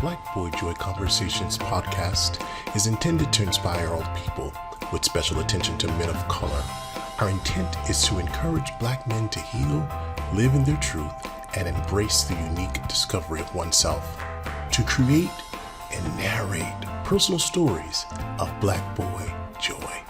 Black Boy Joy Conversations podcast is intended to inspire all people with special attention to men of color. Our intent is to encourage Black men to heal, live in their truth, and embrace the unique discovery of oneself. To create and narrate personal stories of Black Boy Joy.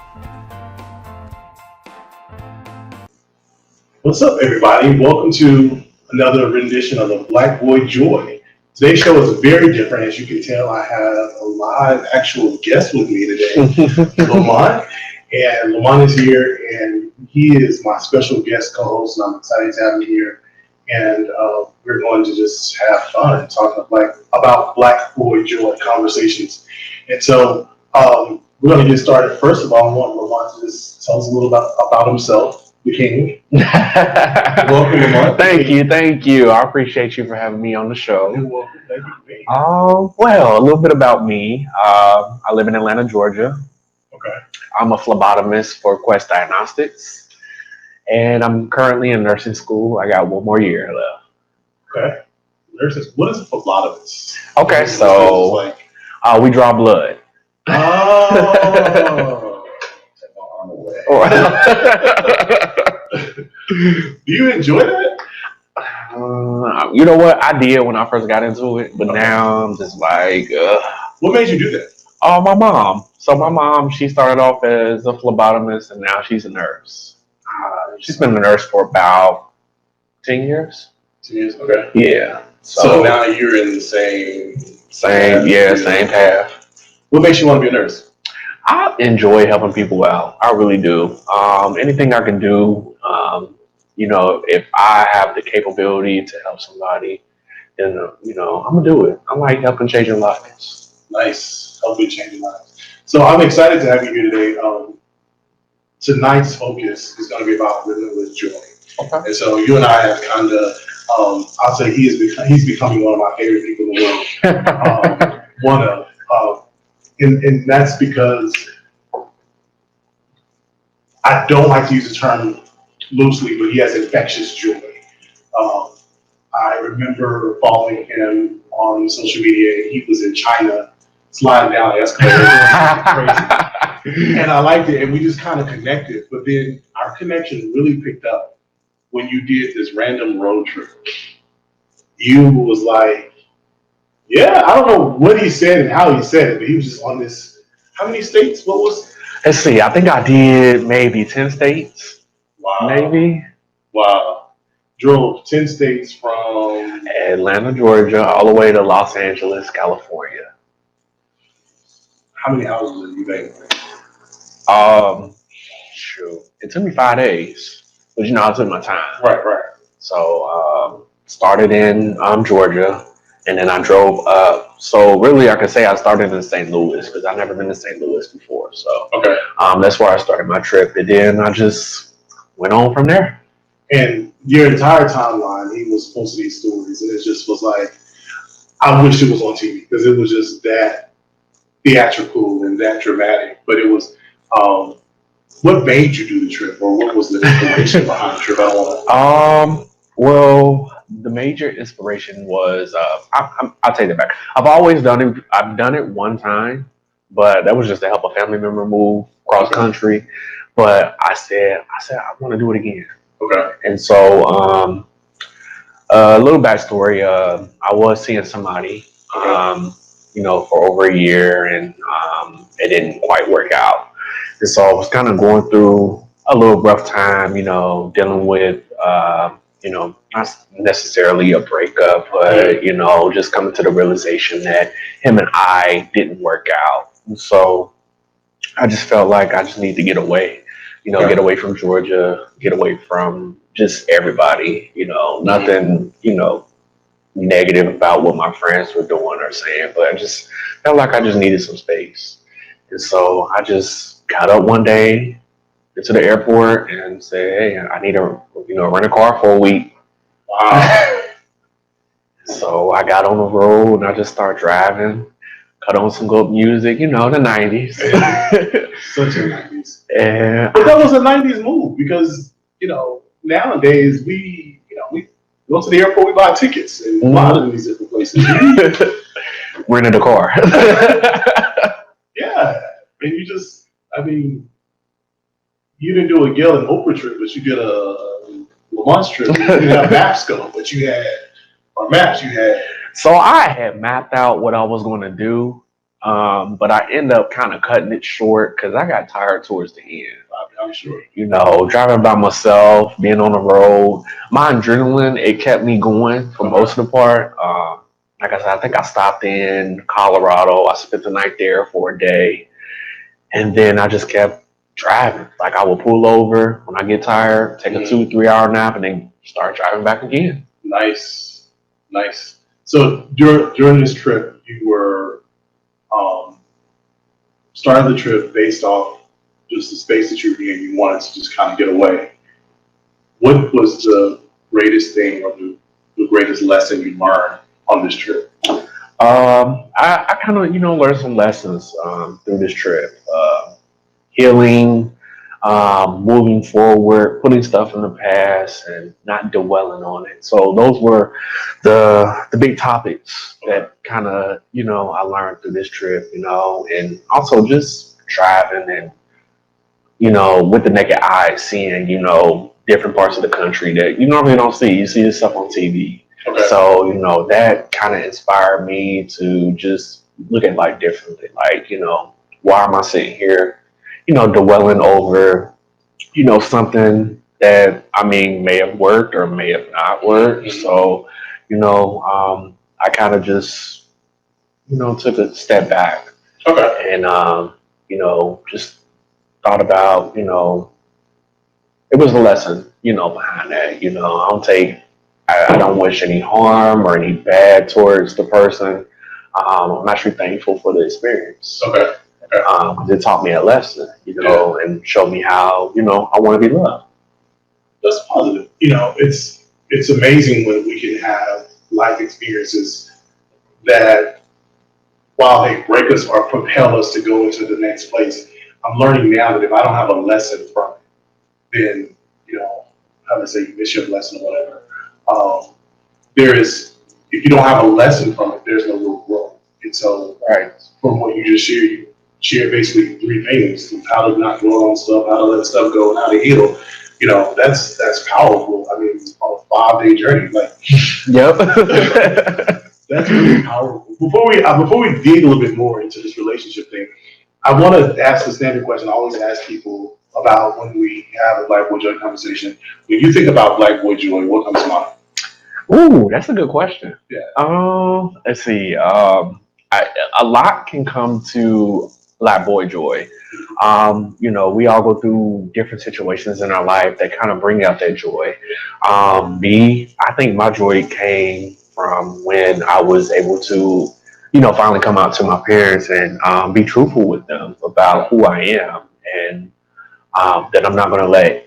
What's up, everybody? Welcome to another rendition of the Black Boy Joy. Today's show is very different. As you can tell, I have a live actual guest with me today, LaMont. And LaMont is here, and he is my special guest co-host, and I'm excited to have him here. And we're going to just have fun talking about Black Boy Joy conversations. And so we're going to get started. First of all, I want LaMont to just tell us a little about himself. The king. Welcome, Lamont. Thank you. I appreciate you for having me on the show. You're welcome. Thank you. Well, a little bit about me. I live in Atlanta, Georgia. Okay. I'm a phlebotomist for Quest Diagnostics, and I'm currently in nursing school. I got one more year left. Okay. Nurses. What is a phlebotomist? Okay, so we draw blood. Oh. Do you enjoy that? You know what? I did when I first got into it, but now I'm just like, What made you do that? Oh, my mom. So my mom, she started off as a phlebotomist, and now she's a nurse. She's been a nurse for about 10 years. 2 years. Okay. Yeah. So now you're in the same path. What makes you want to be a nurse? I enjoy helping people out. I really do. Anything I can do, if I have the capability to help somebody, then, I'm going to do it. I like helping changing lives. Nice. Helping changing lives. So I'm excited to have you here today. Tonight's focus is going to be about living with joy. Okay. And so you and I have kind of, I'll say he's becoming one of my favorite people in the world. And that's because I don't like to use the term loosely, but he has infectious joy. I remember following him on social media, and he was in China sliding down escalators. Crazy. And I liked it, and we just kind of connected. But then our connection really picked up when you did this random road trip. You was like, yeah, I don't know what he said and how he said it, but he was just on this. How many states? What was? Let's see. I think I did maybe 10 states. Wow. Maybe. Wow. Drove 10 states from Atlanta, Georgia, all the way to Los Angeles, California. How many hours did you make? Shoot. It took me 5 days, but I took my time. Right. So started in Georgia. And then I drove up. So really, I could say I started in St. Louis because I've never been to St. Louis before. So okay. That's where I started my trip. And then I just went on from there. And your entire timeline, he was posting these stories, and it just was like, I wish it was on TV because it was just that theatrical and that dramatic. But it was, what made you do the trip, or what was the inspiration behind the trip? I don't know. Well, the major inspiration was, I'll take that back. I've always done it. I've done it one time, but that was just to help a family member move cross country. But I said, I want to do it again. Okay. And so, a little backstory. I was seeing somebody, for over a year, and it didn't quite work out. And so I was kind of going through a little rough time, dealing with, not necessarily a breakup, but, just coming to the realization that him and I didn't work out. And so I just felt like I just need to get away, get away from Georgia, get away from just everybody, nothing, negative about what my friends were doing or saying, but I just felt like I just needed some space. And so I just got up one day, get to the airport and say, hey, I need to, rent a car for a week. Wow. So I got on the road and I just started driving, cut on some good music, the 90s. Such a 90s. And but that was a 90s move because, nowadays we go to the airport, we buy tickets and fly to these different places. rented a car. Yeah, and I mean, you didn't do a Gail and Oprah trip, but you did a LaMont trip. You didn't have maps go, but you had, or maps you had. So I had mapped out what I was going to do, but I ended up kind of cutting it short because I got tired towards the end. I'm sure. You know, driving by myself, being on the road, my adrenaline, it kept me going for most of the part. Like I said, I think I stopped in Colorado. I spent the night there for a day, and then I just kept driving. Like I would pull over when I get tired, take a 2-3 hour nap, and then start driving back again. Nice, nice. So during this trip, you were starting the trip based off just the space that you were in. You wanted to just kind of get away. What was the greatest thing or the greatest lesson you learned on this trip? I kind of, learned some lessons through this trip. Healing, moving forward, putting stuff in the past, and not dwelling on it. So those were the big topics that kind of, I learned through this trip, and also just driving and, with the naked eye, seeing, different parts of the country that you normally don't see. You see this stuff on TV. Okay. So, that kind of inspired me to just look at life differently. Like, why am I sitting here, dwelling over, something that, may have worked or may have not worked. So, I kind of just, took a step back. Okay. And, just thought about, it was a lesson, behind that. I don't wish any harm or any bad towards the person. I'm actually thankful for the experience. Okay. Because it taught me a lesson, and showed me how, I want to be loved. That's positive. It's amazing when we can have life experiences that, while they break us or propel us to go into the next place, I'm learning now that if I don't have a lesson from it, then, how to say, you miss your lesson or whatever. If you don't have a lesson from it, there's no real growth. And so, Right. From what you just shared, you shared basically three things: how to not dwell on stuff, how to let stuff go, and how to heal. That's powerful. I mean, on a 5-day journey, like, Yep. that's really powerful. Before we dig a little bit more into this relationship thing, I want to ask the standard question I always ask people about when we have a Black Boy Joy conversation. When you think about Black Boy Joy, what comes to mind? Ooh, that's a good question. Yeah. Let's see. A lot can come to Black Boy Joy. We all go through different situations in our life that kind of bring out that joy. I think my joy came from when I was able to, finally come out to my parents and be truthful with them about who I am, and that I'm not going to let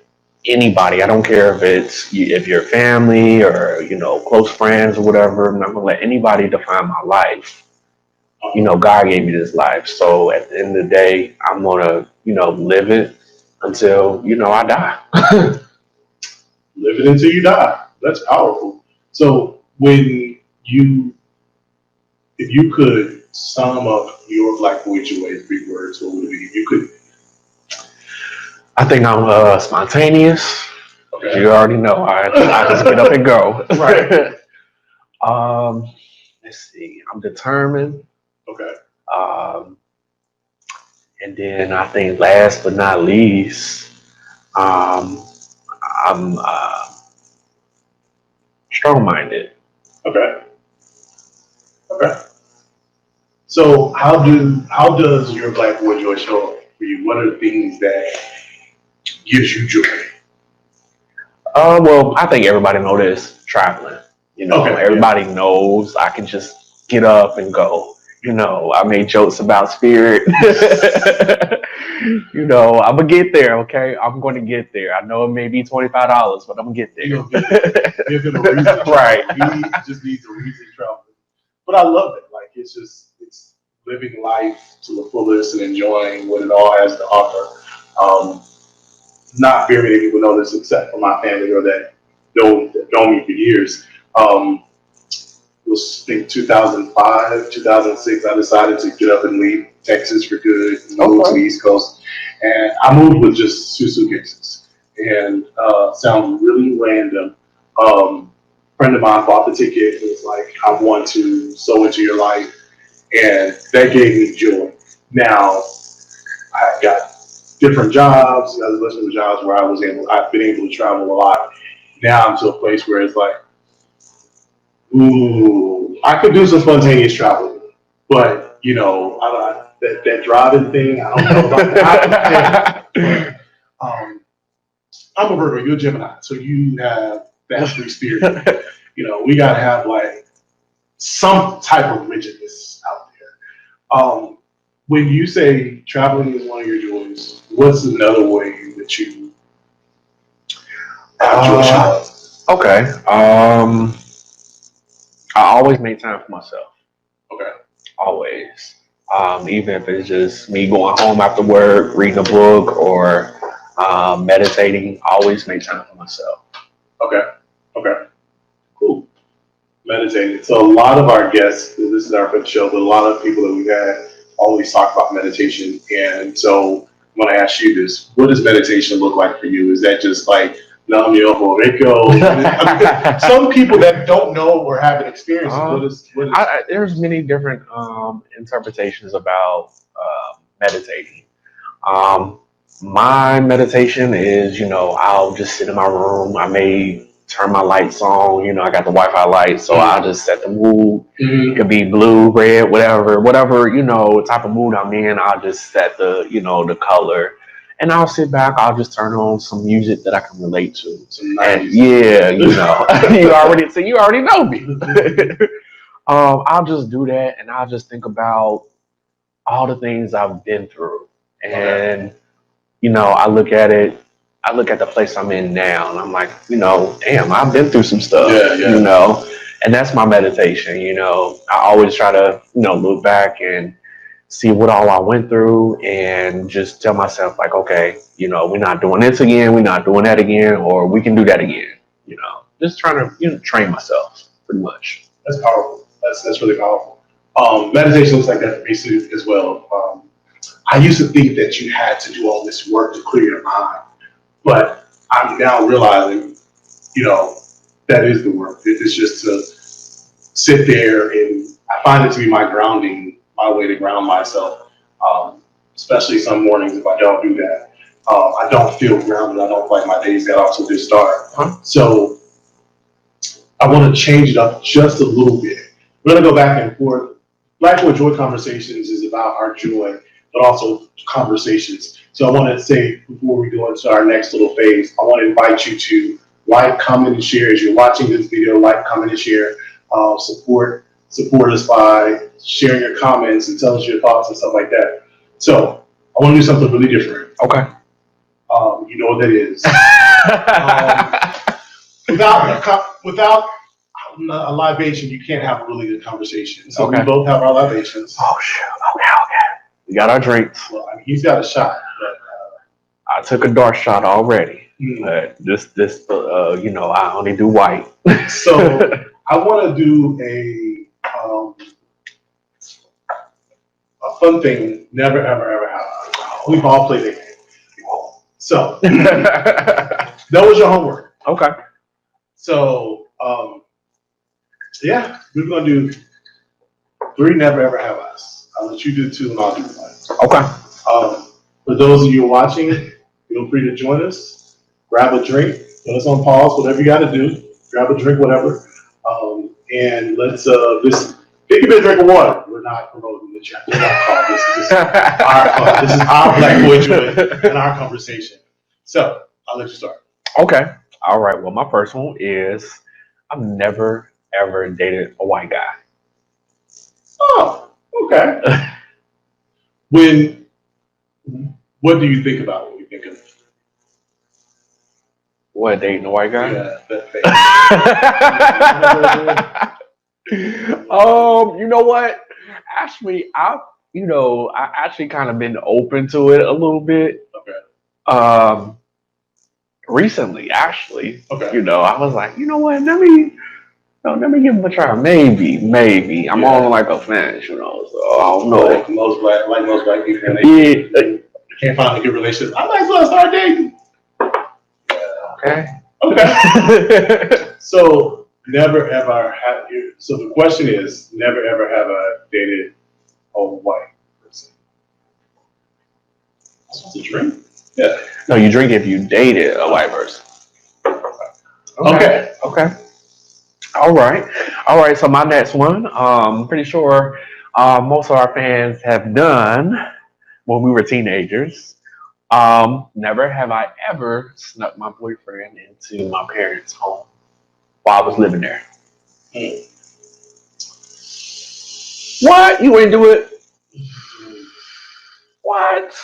anybody, I don't care if you're family or, close friends or whatever, I'm not going to let anybody define my life. God gave me this life. So at the end of the day, I'm going to, live it until, I die. Live it until you die. That's powerful. So if you could sum up your Black Boy Joy in 3 words, what would it be? If you could. I think I'm spontaneous. Okay. You already know. I just get up and go. Right. Let's see. I'm determined. Okay. And then I think last but not least, I'm strong-minded. Okay. So how does your Black Boy Joy show up for you? What are the things that gives you joy? Well, I think everybody knows this, traveling. Everybody knows I can just get up and go. I made jokes about spirit. I'm gonna get there, okay? I'm gonna get there. I know it may be $25, but I'm gonna get there. Give him a reason to travel. Right. He just needs a reason to travel. But I love it. Like, it's living life to the fullest and enjoying what it all has to offer. Not very many people know this except for my family or that know me for years. was, I think, 2005, 2006. I decided to get up and leave Texas for good, and move to the East Coast. And I moved with just 2 suitcases. And sounds really random. Friend of mine bought the ticket and was like, I want to sow into your life. And that gave me joy. Now, I got different jobs. I was listening to jobs where I've been able to travel a lot. Now I'm to a place where it's like, ooh, I could do some spontaneous traveling, but that driving thing, I don't know about that. I'm a Virgo, you're a Gemini, so you have that free spirit. We gotta have like some type of rigidness out there. When you say traveling is one of your joys, what's another way that you have joy traveling? Okay. I always make time for myself. Okay. Always. Even if it's just me going home after work, reading a book, or meditating, I always make time for myself. Okay. Cool. Meditating. So a lot of our guests, this is our fifth show, but a lot of people that we've had always talk about meditation. And so I'm going to ask you this. What does meditation look like for you? Is that just like Nam-myoho Renge? Some people that don't know or haven't experienced it, there's many different interpretations about meditating. My meditation is, I'll just sit in my room. I may turn my lights on. I got the Wi-Fi lights, so I'll just set the mood. It could be blue, red, whatever, type of mood I'm in. I'll just set the color. And I'll sit back. I'll just turn on some music that I can relate to. And yeah, you already know me. I'll just do that, and I'll just think about all the things I've been through, and I look at it. I look at the place I'm in now, and I'm like, damn, I've been through some stuff. And that's my meditation. I always try to look back and see what all I went through, and just tell myself like, okay, we're not doing this again, we're not doing that again, or we can do that again. Just trying to train myself pretty much. That's powerful. That's really powerful. Meditation looks like that for me as well. I used to think that you had to do all this work to clear your mind, but I'm now realizing, that is the work. It's just to sit there, and I find it to be my way to ground myself, especially some mornings if I don't do that. I don't feel grounded. I don't like my days get off to a good start. So I want to change it up just a little bit. We're going to go back and forth. Black Boy Joy Conversations is about our joy, but also conversations. So I want to say, before we go into our next little phase, I want to invite you to like, comment, and share. As you're watching this video, like, comment, and share. Support us by sharing your comments and tell us your thoughts and stuff like that. So I want to do something really different. Okay. You know what that is. Without a libation, you can't have a really good conversation. So we both have our libations. Oh, shoot. Okay. We got our drinks. Well, he's got a shot. But, I took a dark shot already. But this, I only do white. So I want to do a fun thing. Never, ever, ever have. We've all played it. So that was your homework. Okay. So we're gonna do 3 never ever have us. I'll let you do 2 and I'll do 1. Okay. For those of you watching, feel free to join us. Grab a drink. Put us on pause. Whatever you got to do. Grab a drink, whatever. And let's take a big drink of water. We're not promoting the chat. This is just our fun. This is our Black Boy Joy and our conversation. So I'll let you start. Okay. All right. Well, my first one is I've never ever dated a white guy. Oh, okay. What do you think about when you think of? What, dating a white guy? Yeah, that thing. You know what? Actually, I actually kind of been open to it a little bit. Okay. Recently, actually. Okay. I was like, you know what? Let me No, let me give him a try. Maybe. I'm Yeah. on like a fence, so I don't know. Like most black people, and Yeah. they can't find a good relationship. I might as well start dating. Okay. Okay. So never ever have you. So the question is, never ever have I dated a white person. Supposed to drink? Yeah. No, you drink if you dated a white person. Okay. All right. So my next one, pretty sure most of our fans have done when we were teenagers. Never have I ever snuck my boyfriend into my parents' home while I was living there. What? You ain't do it? What?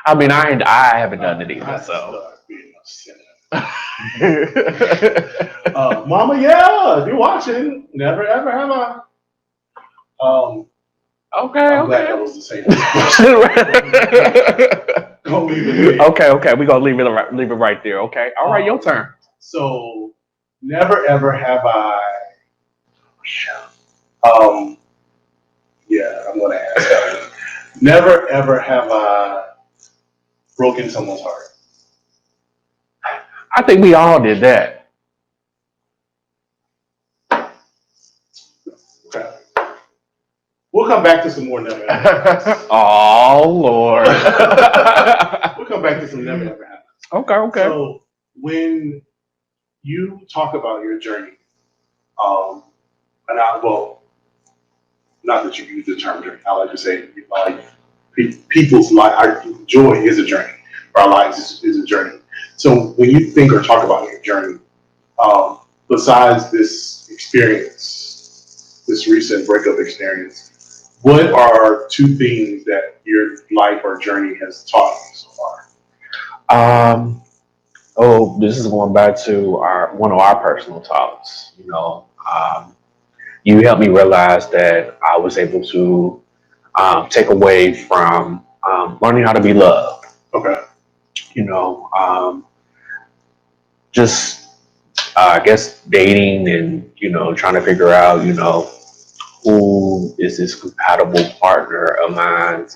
I mean, I haven't done it either. So. Mama, yeah, if you're watching, never ever have I. I'm glad that was the same. Don't leave it there. Okay. We're gonna leave it right there. Okay. All right, your turn. So never ever have I. Yeah, I'm gonna ask that. Never ever have I broken someone's heart. I think we all did that. Okay. We'll come back to some more never ever. Oh Lord. We'll come back to some never ever happens. Okay. So when you talk about your journey, not that you use the term journey. I like to say people's life. Our joy is a journey. Our lives is a journey. So when you think or talk about your journey, besides this experience, this recent breakup experience, what are two things that your life or journey has taught you so far? This is going back to one of our personal talks. You helped me realize that I was able to take away from learning how to be loved. Okay. Just I guess dating and trying to figure out who is this compatible partner of mine.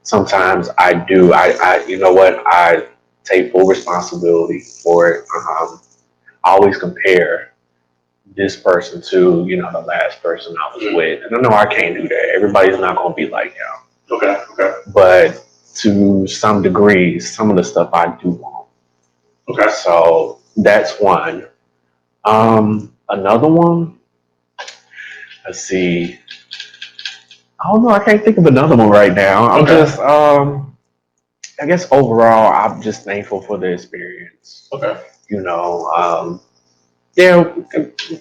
Sometimes I do. I take full responsibility for it. I always compare this person to the last person I was with, and I know I can't do that. Everybody's not going to be like him. Okay. But to some degree, some of the stuff I do want. Okay. So that's one. Another one. Let's see. I don't know. I can't think of another one right now. I'm just. I guess overall, I'm just thankful for the experience. Okay. Yeah,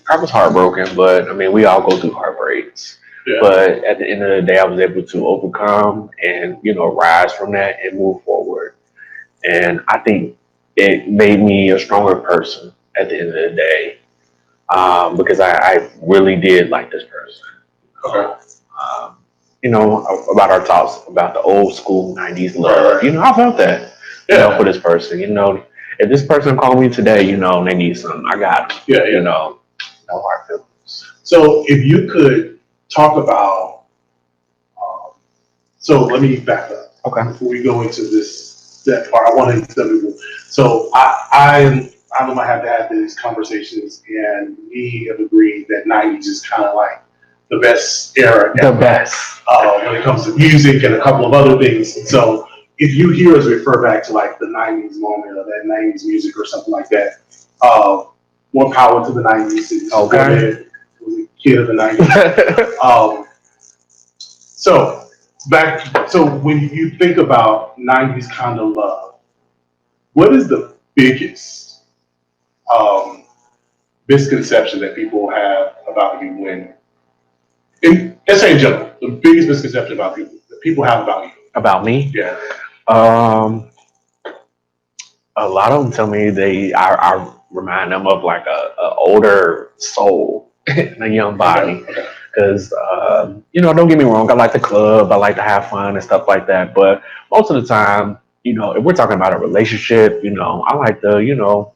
I was heartbroken, but I mean, we all go through heartbreaks. Yeah. But at the end of the day, I was able to overcome and rise from that and move forward. And I think it made me a stronger person at the end of the day, because I really did like this person. Okay. About our talks about the old school '90s love. I felt that. For this person. If this person called me today, they need something, I got them. Yeah. No hard feelings. So if you could talk about, so let me back up. Okay. Before we go into that part, I want to tell people. So I might have to have these conversations, and we have agreed that '90s is kind of like the best era. The best. When it comes to music and a couple of other things. So if you hear us refer back to like the '90s moment or that '90s music or something like that, more power to the '90s. Okay. Was a kid of the '90s. So when you think about '90s kind of love, what is the biggest misconception that people have about you let's say in general, the biggest misconception about people that people have about you? About me? Yeah. A lot of them tell me I remind them of like a older soul in a young body. Because, don't get me wrong, I like the club, I like to have fun and stuff like that. But most of the time, if we're talking about a relationship, I like to,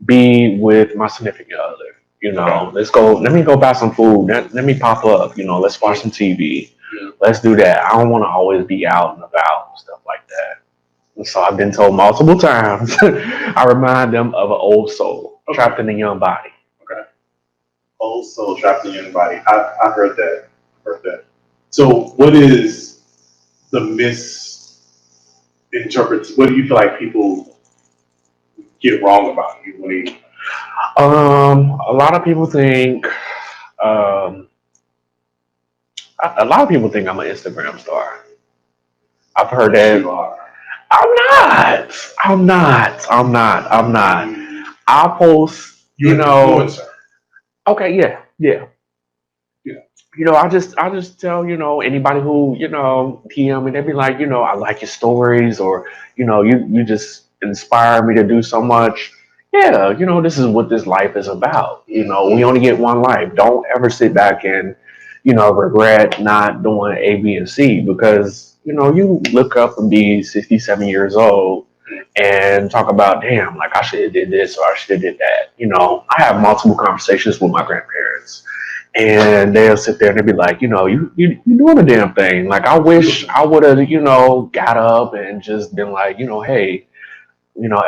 be with my significant other. Okay. Let's go. Let me go buy some food. Let me pop up. Let's watch some TV. Yeah. Let's do that. I don't want to always be out and about and stuff like that. And so I've been told multiple times. I remind them of an old soul trapped in a young body. Okay. Old soul trapped in your body. I heard that. So what is the misinterpret? What do you feel like people get wrong about you? A lot of people think. A lot of people think I'm an Instagram star. I've heard that. You are. I'm not. I'm not. I'm not. I'm not. I post. You're an influencer. Okay. Yeah. Yeah. I just tell, anybody who, PM me, they be like, I like your stories, or, you just inspire me to do so much. Yeah, this is what this life is about. We only get one life. Don't ever sit back and, regret not doing A, B, and C, because, you look up and be 67 years old and talk about, damn, like I should have did this or I should have did that. I have multiple conversations with my grandparents. And they'll sit there and they'll be like, you doing a damn thing. Like, I wish I would have, got up and just been like, hey,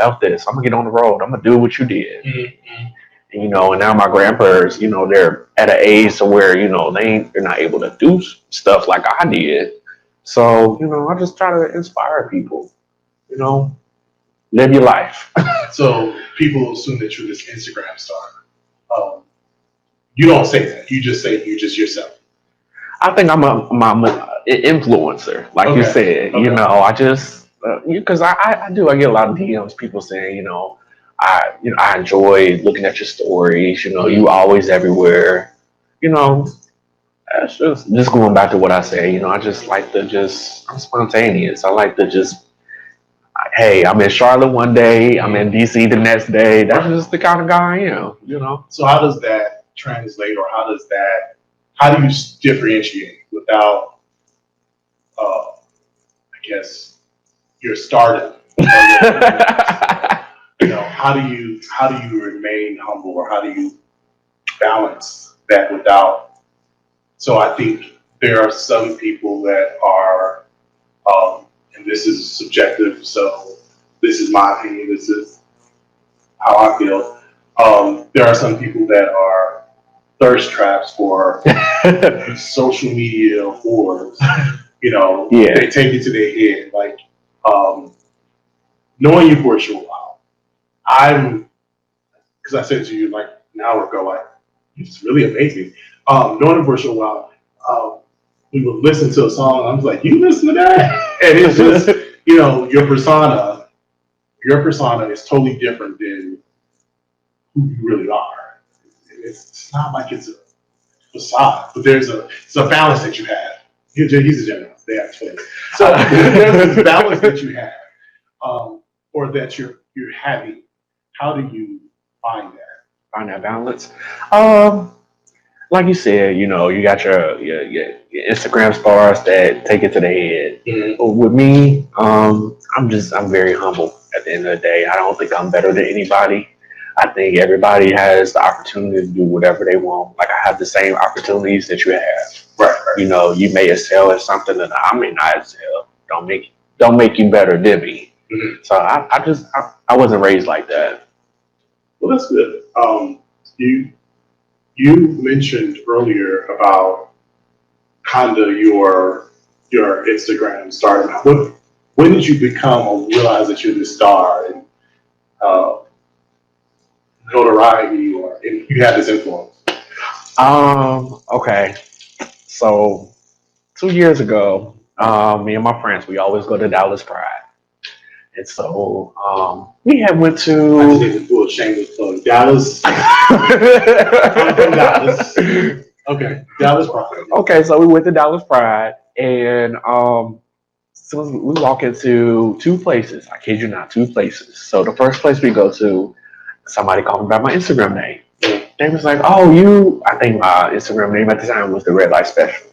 F this. I'm going to get on the road. I'm going to do what you did. Mm-hmm. And now my grandparents, they're at an age to where, they're not able to do stuff like I did. So, I just try to inspire people, live your life. So people assume that you're this Instagram star. You don't say that. You just say you're just yourself. I think I'm an influencer, like you said. Okay. I just because I do. I get a lot of DMs, people saying, I enjoy looking at your stories. You always everywhere. That's just going back to what I say. I just like to I'm spontaneous. I like to hey, I'm in Charlotte one day. I'm in DC the next day. That's just the kind of guy I am. So how does that translate, or how do you differentiate without I guess your stardom? How do you remain humble, or how do you balance that without? So I think there are some people that are and this is subjective, so this is my opinion, this is how I feel. There are some people that are thirst traps for social media whores. They take it to their head. Like, knowing you for a short while, because I said to you like an hour ago, like, you're just really amazing. Knowing you for a short while, we would listen to a song, and I was like, you listen to that? And it's just, your persona is totally different than who you really are. It's not like it's a facade, but it's a balance that you have. He's a general. They have twins. So there's this balance that you have, or that you're having. How do you find that? Find that balance. Like you said, you got your Instagram stars that take it to the head. Mm-hmm. With me, I'm very humble at the end of the day. I don't think I'm better than anybody. I think everybody has the opportunity to do whatever they want. Like, I have the same opportunities that you have. Right. You may excel at something that I may not excel. Don't make you better than me. Mm-hmm. So I wasn't raised like that. Well, that's good. You mentioned earlier about kind of your Instagram starting. When did you become or realize that you're the star and notoriety, or you had this influence? Okay. So 2 years ago, me and my friends, we always go to Dallas Pride. And so we had went to... I just need to do a shameless plug. Dallas. I'm from Dallas. Okay, Dallas Pride. Okay, so we went to Dallas Pride, and so we walk into two places. I kid you not, two places. So the first place we go to, somebody called me by my Instagram name. They was like, I think my Instagram name at the time was the Red Light Special.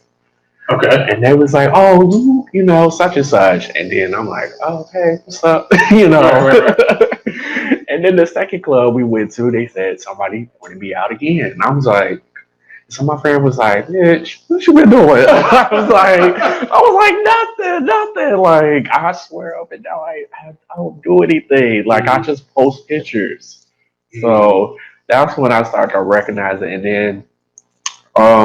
Okay. And they was like, oh, you know, such and such. And then I'm like, oh, hey, what's up? Right. And then the second club we went to, they said somebody wanted me out again. And I was like, so my friend was like, Mitch, what you been doing? Nothing. Like, I swear up and down, I don't do anything. Like, I just post pictures. So that's when I started to recognize it. And then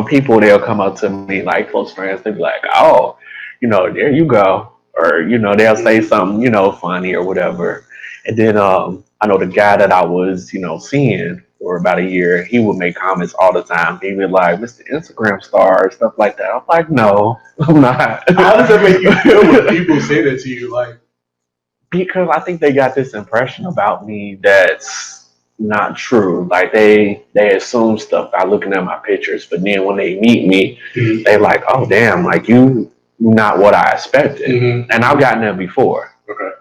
people, they'll come up to me, like close friends, they'll be like, oh, you know, there you go. Or, you know, they'll say something, you know, funny or whatever. And then I know the guy that I was, you know, seeing for about a year, he would make comments all the time. He would like, Mr. Instagram star, stuff like that. I'm like, no, I'm not. How does that make you feel when people say that to you? Like, Because I think they got this impression about me that's not true. Like they assume stuff by looking at my pictures, but then when they meet me, they like, oh damn, like you not what I expected. And I've gotten that before. Okay.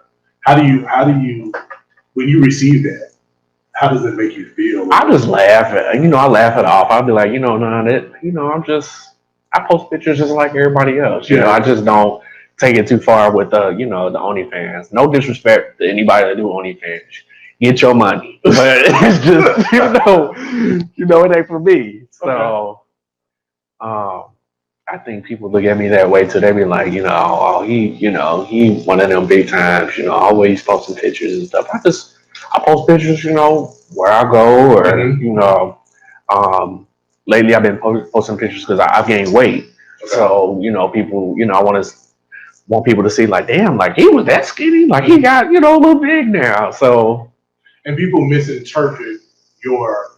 How do you when you receive that? How does it make you feel? I just laugh at, you know, I laugh it off. I'll be like, you know, no, that, you know, I post pictures just like everybody else. You know, I just don't take it too far with the, you know, the OnlyFans. No disrespect to anybody that do OnlyFans. Get your money, but it's just, you know, it ain't for me. So, I think people look at me that way too. They be like, you know, oh, he one of them big times, you know, always posting pictures and stuff. I post pictures, you know, where I go, or you know, lately I've been posting pictures because I've gained weight. Okay. So you know, people, you know, I want people to see like, damn, like he was that skinny, like he got, you know, a little big now. So, and people misinterpret your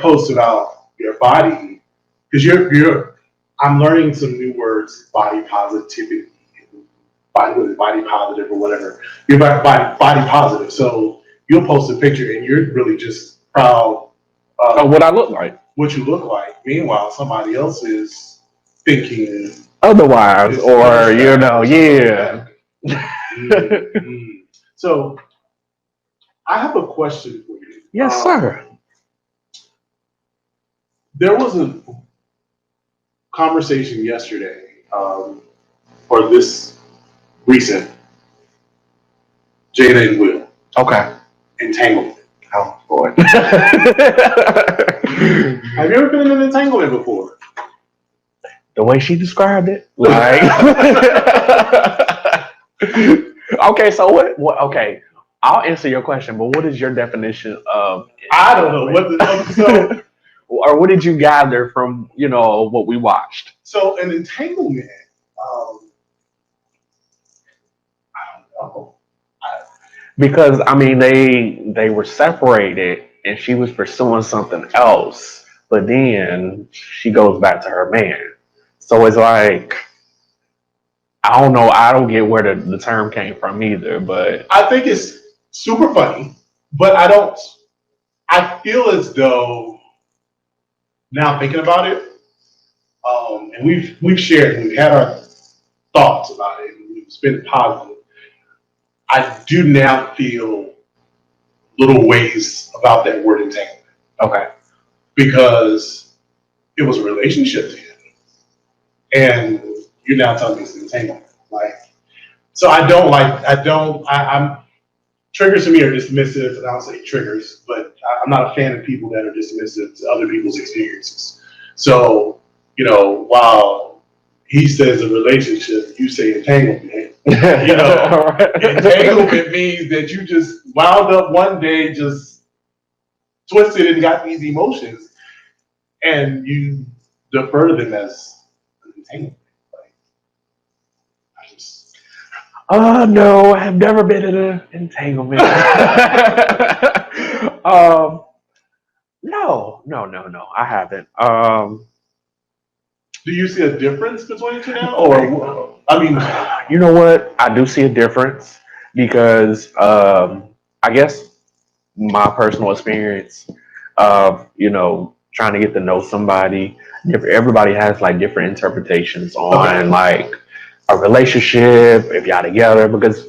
posts about your body because I'm learning some new words, body positivity, body positive or whatever. You're body positive, so you'll post a picture and you're really just proud of what I look like, what you look like. Meanwhile, somebody else is thinking otherwise, or you know, yeah. So, I have a question for you. Yes, sir. There was a conversation yesterday, or this recent, Jada and Will. Okay. Entanglement. Oh boy. Have you ever been in an entanglement before? The way she described it, like. Okay, so what? Okay, I'll answer your question, but what is your definition of? I don't know or what did you gather from, you know, what we watched? So an entanglement. I don't know. Because I mean, they were separated, and she was pursuing something else, but then she goes back to her man. So it's like, I don't know. I don't get where the term came from either, but I think it's super funny, but I feel as though now thinking about it, and we've shared and we've had our thoughts about it and we've been positive. I do now feel little ways about that word entanglement. Okay. Because it was a relationship to him. And you're now telling me it's an entanglement. Like, so I'm triggers to me are dismissive, and I don't say triggers, but I'm not a fan of people that are dismissive to other people's experiences. So, you know, while he says a relationship, you say entanglement. You know, entanglement means that you just wound up one day just twisted and got these emotions, and you defer them as an entanglement. Like, I just. Oh no, I've never been in an entanglement. No, I haven't. Do you see a difference between the two now? Or, I mean, you know what? I do see a difference because I guess my personal experience of, you know, trying to get to know somebody, everybody has like different interpretations on like a relationship, if y'all together, because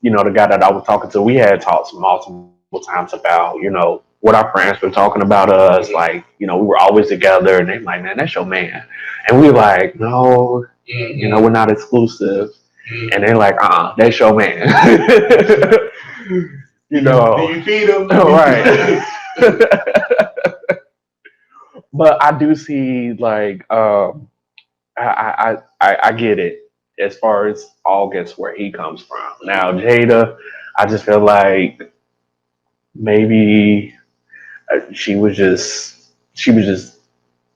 you know, the guy that I was talking to, we had talks multiple times about, you know, what our friends been talking about us, like, we were always together, and they're like, man, that's your man. And we were like, no, we're not exclusive. And they're like, that's your man. Do you feed him? Right. But I do see, like, I get it as far as August, where he comes from. Now, Jada, I just feel like maybe she was just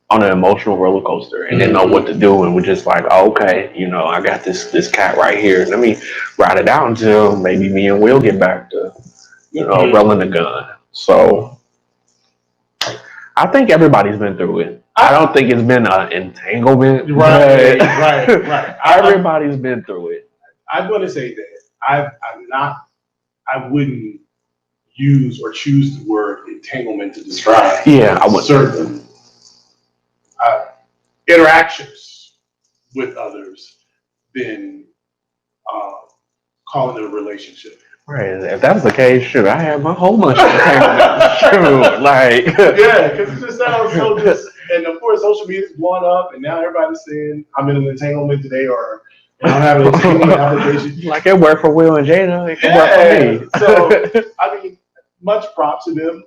on an emotional roller coaster and didn't know what to do, and was just like, oh, okay, I got this cat right here. Let me ride it out until maybe me and Will get back to rolling the gun. So I think everybody's been through it. I don't think it's been an entanglement. Right. Everybody's been through it. I'm going to say that I wouldn't use or choose the word entanglement to describe I would certain interactions with others than calling it a relationship. Right. If that's the case, shoot, I have my whole bunch of entanglements. Shoot, like. Yeah, because it just sounds so just. And of course, social media's blowing up, and now everybody's saying I'm in an entanglement today, or I'm having an entanglement application. Like it worked for Will and Jada, it can work for me. So I mean, much props to them.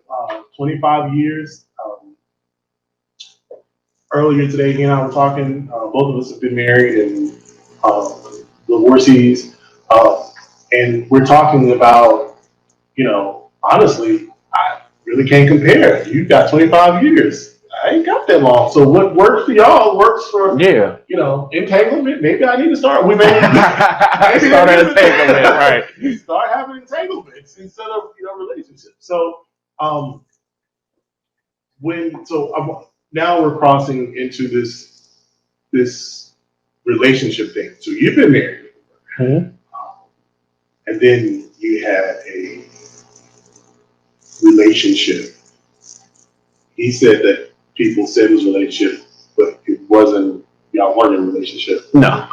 25 years. Earlier today, he and I were talking. Both of us have been married and divorcees, and we're talking about, honestly, I really can't compare. You've got 25 years. I ain't got that long. So what works for y'all works for entanglement. Maybe I need to start. We may start an entanglement, right? Start having entanglements instead of relationships. So now we're crossing into this relationship thing. So you've been married, and then you had a relationship. He said that people said it was a relationship, but it wasn't. Y'all weren't in a relationship. No.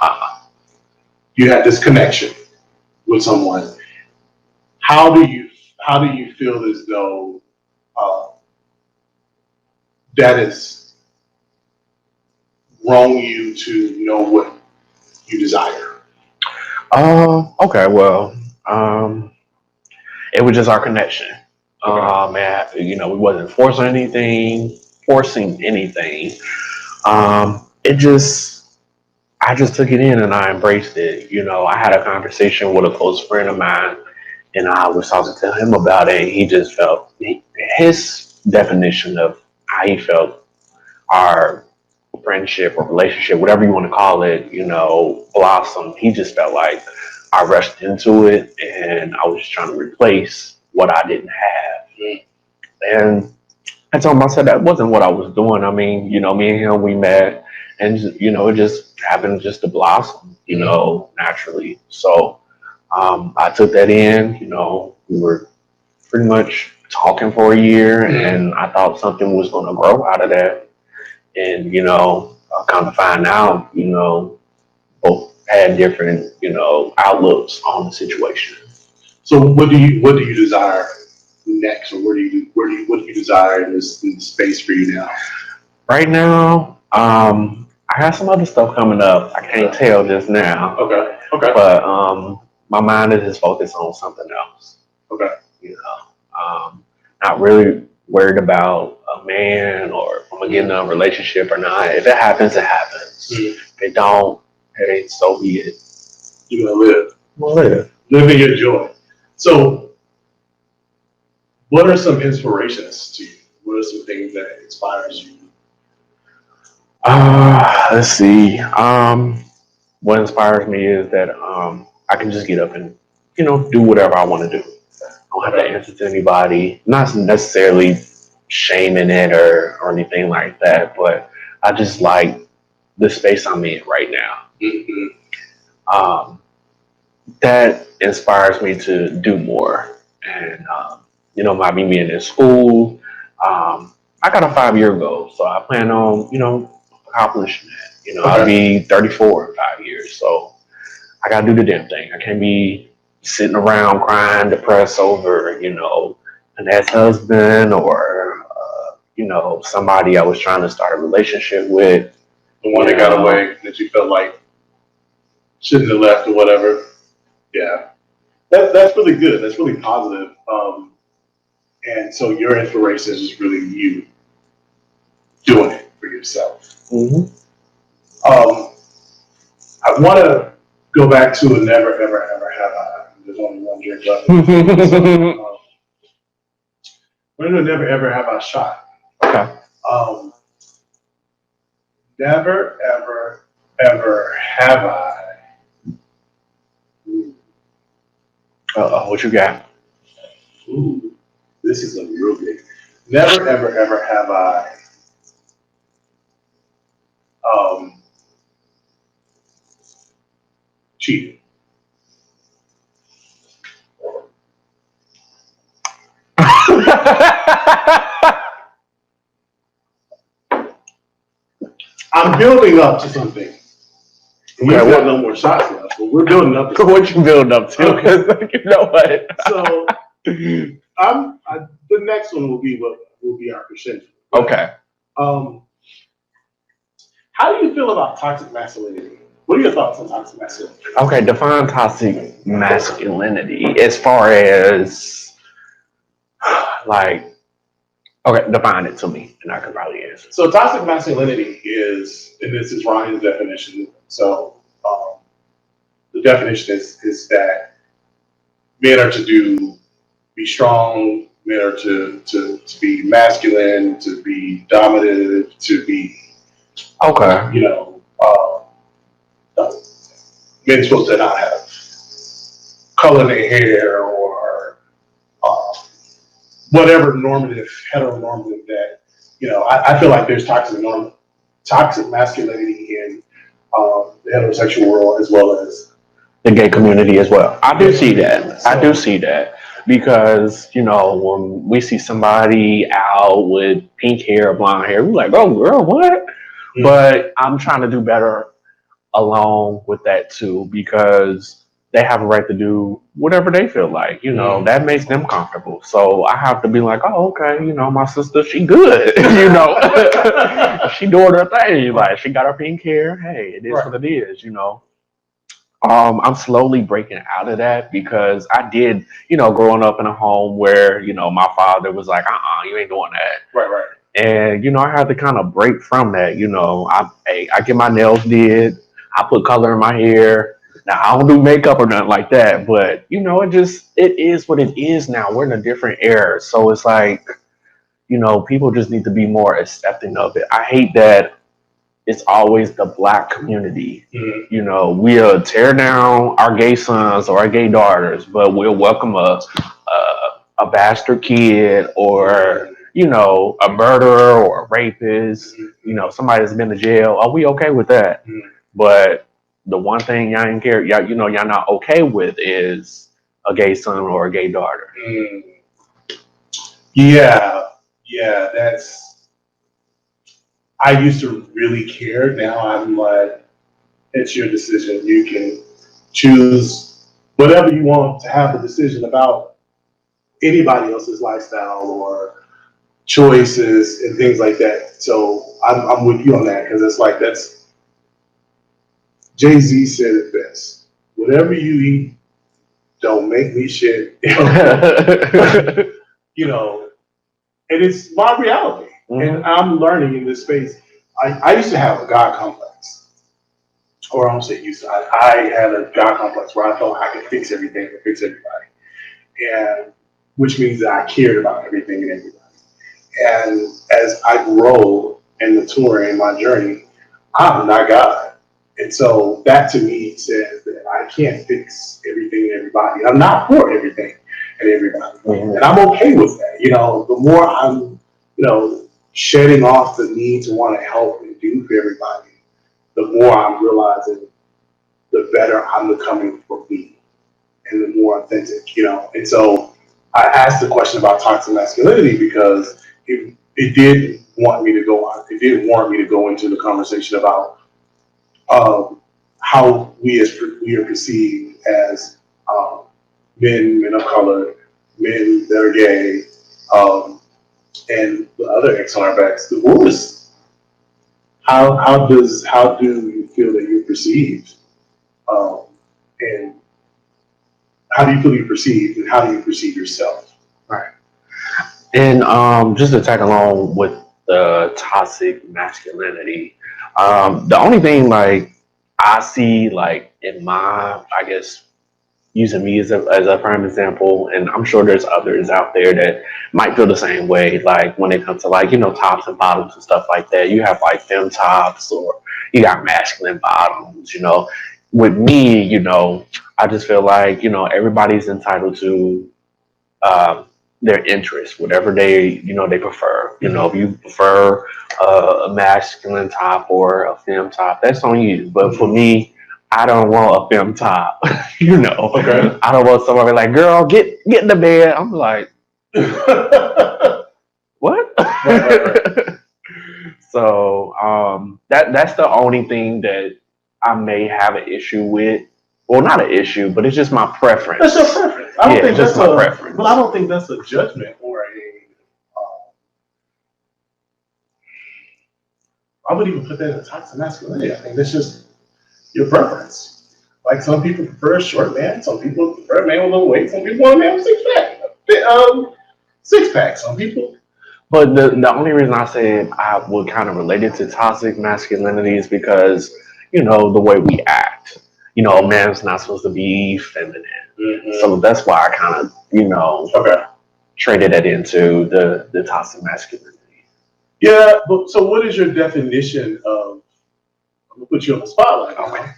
You had this connection with someone. How do you feel as though that has grown you to know what you desire? Okay. Well, it was just our connection. Man, we wasn't forcing anything. I just took it in and I embraced it. I had a conversation with a close friend of mine, and I was talking to him about it. And he just felt his definition of how he felt our friendship or relationship, whatever you want to call it, blossomed. He just felt like I rushed into it and I was trying to replace what I didn't have. And I told him, I said that wasn't what I was doing. I mean, me and him, we met, and it just happened just to blossom, naturally. So I took that in. We were pretty much talking for a year, and I thought something was going to grow out of that. And come to find out, both had different, outlooks on the situation. So what do you desire next, or what do you desire in this space for you now? Right now, I have some other stuff coming up. I can't tell just now. Okay. But my mind is just focused on something else. Okay. Not really worried about a man or if I'm gonna get in a relationship or not. If it happens, it happens. If it don't, hey, so be it. You're gonna live. Live in your joy. So, what are some inspirations to you? What are some things that inspires you? Let's see. What inspires me is that I can just get up and do whatever I want to do. I don't have to answer to anybody. Not necessarily shaming it or anything like that, but I just like the space I'm in right now. That inspires me to do more. And my being in school, I got a 5-year goal, so I plan on accomplishing that. I'll be 34 in 5 years, so I gotta do the damn thing. I can't be sitting around crying, depressed over an ex-husband or somebody I was trying to start a relationship with. The one that got away that you felt like shouldn't have left or whatever. Yeah, that's really good. That's really positive. And so your inspiration is just really you doing it for yourself. Mm-hmm. I want to go back to a never, ever, ever have I. There's only one drink left. We're going to never, ever have I shot. Okay. Never, ever, ever have I. What you got? Ooh, this is a real big. Never, ever, ever have I. Cheated. I'm building up to something. We've got no more shots left, but we're building up to what you building up to? Okay. You know what? So the next one will be our crescendo. Okay. How do you feel about toxic masculinity? What are your thoughts on toxic masculinity? Okay, define toxic masculinity as far as define it to me, and I can probably answer. So toxic masculinity is, and this is Ryan's definition. So the definition is that men are to be strong, men are to be masculine, to be dominative, to be men supposed to not have color in their hair or whatever heteronormative that, I feel like there's toxic masculinity in the heterosexual world as well as the gay community as well. I do see that because, when we see somebody out with pink hair or blonde hair, we're like, oh girl, what? Mm-hmm. But I'm trying to do better along with that too, because they have a right to do whatever they feel like, that makes them comfortable. So I have to be like, oh, okay, my sister, she good, she doing her thing. Like, she got her pink hair. Hey, it is what it is, I'm slowly breaking out of that because I did, growing up in a home where, my father was like, you ain't doing that. Right. And, I had to kind of break from that, I get my nails did. I put color in my hair. Now, I don't do makeup or nothing like that, but, it is what it is now. We're in a different era. So it's like, people just need to be more accepting of it. I hate that it's always the Black community. Mm-hmm. We'll tear down our gay sons or our gay daughters, but we'll welcome a bastard kid or, a murderer or a rapist, somebody that's been to jail. Are we okay with that? Mm-hmm. But the one thing y'all ain't care, y'all not okay with is a gay son or a gay daughter. Mm. Yeah, I used to really care. Now I'm like, it's your decision. You can choose whatever you want to have a decision about anybody else's lifestyle or choices and things like that. So I'm with you on that because it's like Jay-Z said it best. Whatever you eat, don't make me shit. And it's my reality. Mm-hmm. And I'm learning in this space. I used to have a God complex. Or I don't say used to. I had a God complex where I felt I could fix everything and fix everybody. And which means that I cared about everything and everybody. And as I grow and mature in my journey, I'm not God. And so that to me says that I can't fix everything and everybody. I'm not for everything and everybody. Mm-hmm. And I'm okay with that. The more I'm, shedding off the need to want to help and do for everybody, the more I'm realizing the better I'm becoming for me and the more authentic, And so I asked the question about toxic masculinity because it did warrant me to go into the conversation about how we are perceived as men of color, men that are gay, And the other ex-cornerbacks, divorce. How do you feel that you're perceived? And how do you feel you're perceived, and how do you perceive yourself? Right. And just to tag along with the toxic masculinity, the only thing like I see like in my, I guess, using me as a prime example, and I'm sure there's others out there that might feel the same way. Like when it comes to like, tops and bottoms and stuff like that, you have like femme tops or you got masculine bottoms, With me, I just feel like, everybody's entitled to their interests, whatever they prefer. If you prefer a masculine top or a femme top, that's on you. But for me, I don't want a femme top. Okay. I don't want somebody like, girl, get in the bed. I'm like, what? Right. So that's the only thing that I may have an issue with. Well, not an issue, but it's just my preference. That's your preference. I don't think just that's my preference. But I don't think that's a judgment or I wouldn't even put that in toxic masculinity. I think that's just your preference. Like some people prefer a short man, some people prefer a man with a little weight, some people want a man with six pack. Some people. But the only reason I said I would kind of relate it to toxic masculinity is because, the way we act. A man's not supposed to be feminine. Mm-hmm. So that's why I kind of, traded it into the toxic masculinity. Yeah, but so what is your definition of, I'm going to put you on the spotlight. Okay.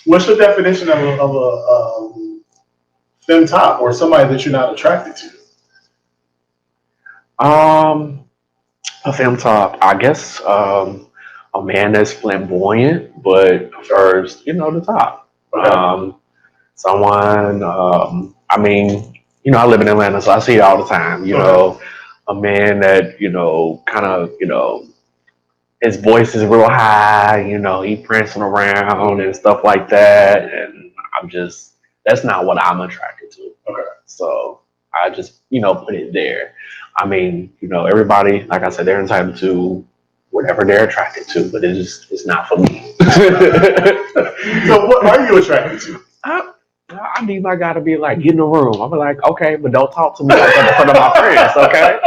What's your definition of a femme top or somebody that you're not attracted to? A femme top, I guess, a man that's flamboyant, but prefers, the top. Okay. Someone, I mean, I live in Atlanta, so I see it all the time, a man that, kind of, his voice is real high, he prancing around and stuff like that. And that's not what I'm attracted to. Okay. So I just, put it there. I mean, everybody, like I said, they're entitled to whatever they're attracted to, but it's not for me. So what are you attracted to? I need my guy to be like, get in the room. I'm like, okay, but don't talk to me like that in front of my friends, okay?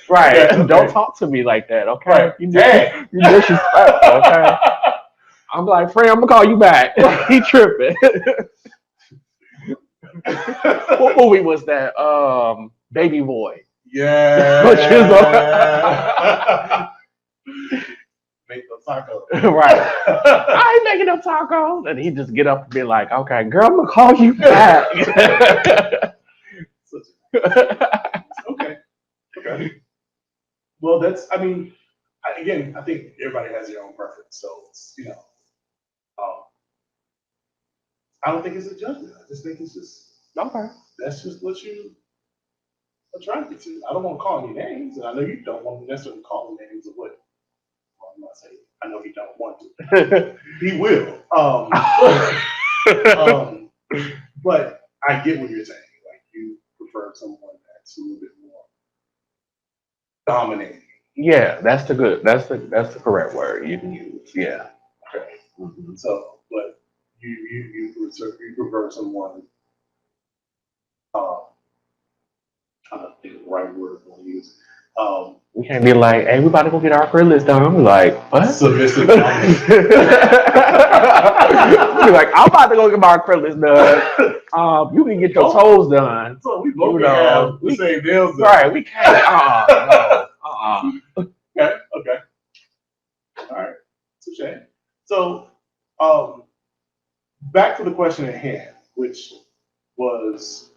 Right. Okay. Don't talk to me like that, okay? Right. You disrespectful, okay? I'm like, friend, I'm gonna call you back. He tripping. What movie was that? Baby Boy. Yeah. Make the taco. Right. I ain't making no tacos. And he just get up and be like, okay, girl, I'm gonna call you back. Okay. Well, again, I think everybody has their own preference. So, I don't think it's a judgment. I just think it's just, okay. That's just what you attracted to. I don't want to call any names, and I know you don't want to necessarily call any names of what. Well, I'm not saying. I know he don't want to. He will. But I get what you're saying. Like you prefer someone that's a little bit more dominating. Yeah, that's the correct word you can use. Yeah. Okay. Mm-hmm. So, but you prefer someone. Trying to think of the right word I'm going to use. We can't be like, hey, we about to go get our acrylics done. We're like, what? Submissive. We're like, I'm about to go get my acrylics done. You can get your toes done. So we both have the same nails done. Right, we can't. Okay. All right. It's a shame. So, back to the question at hand, which was,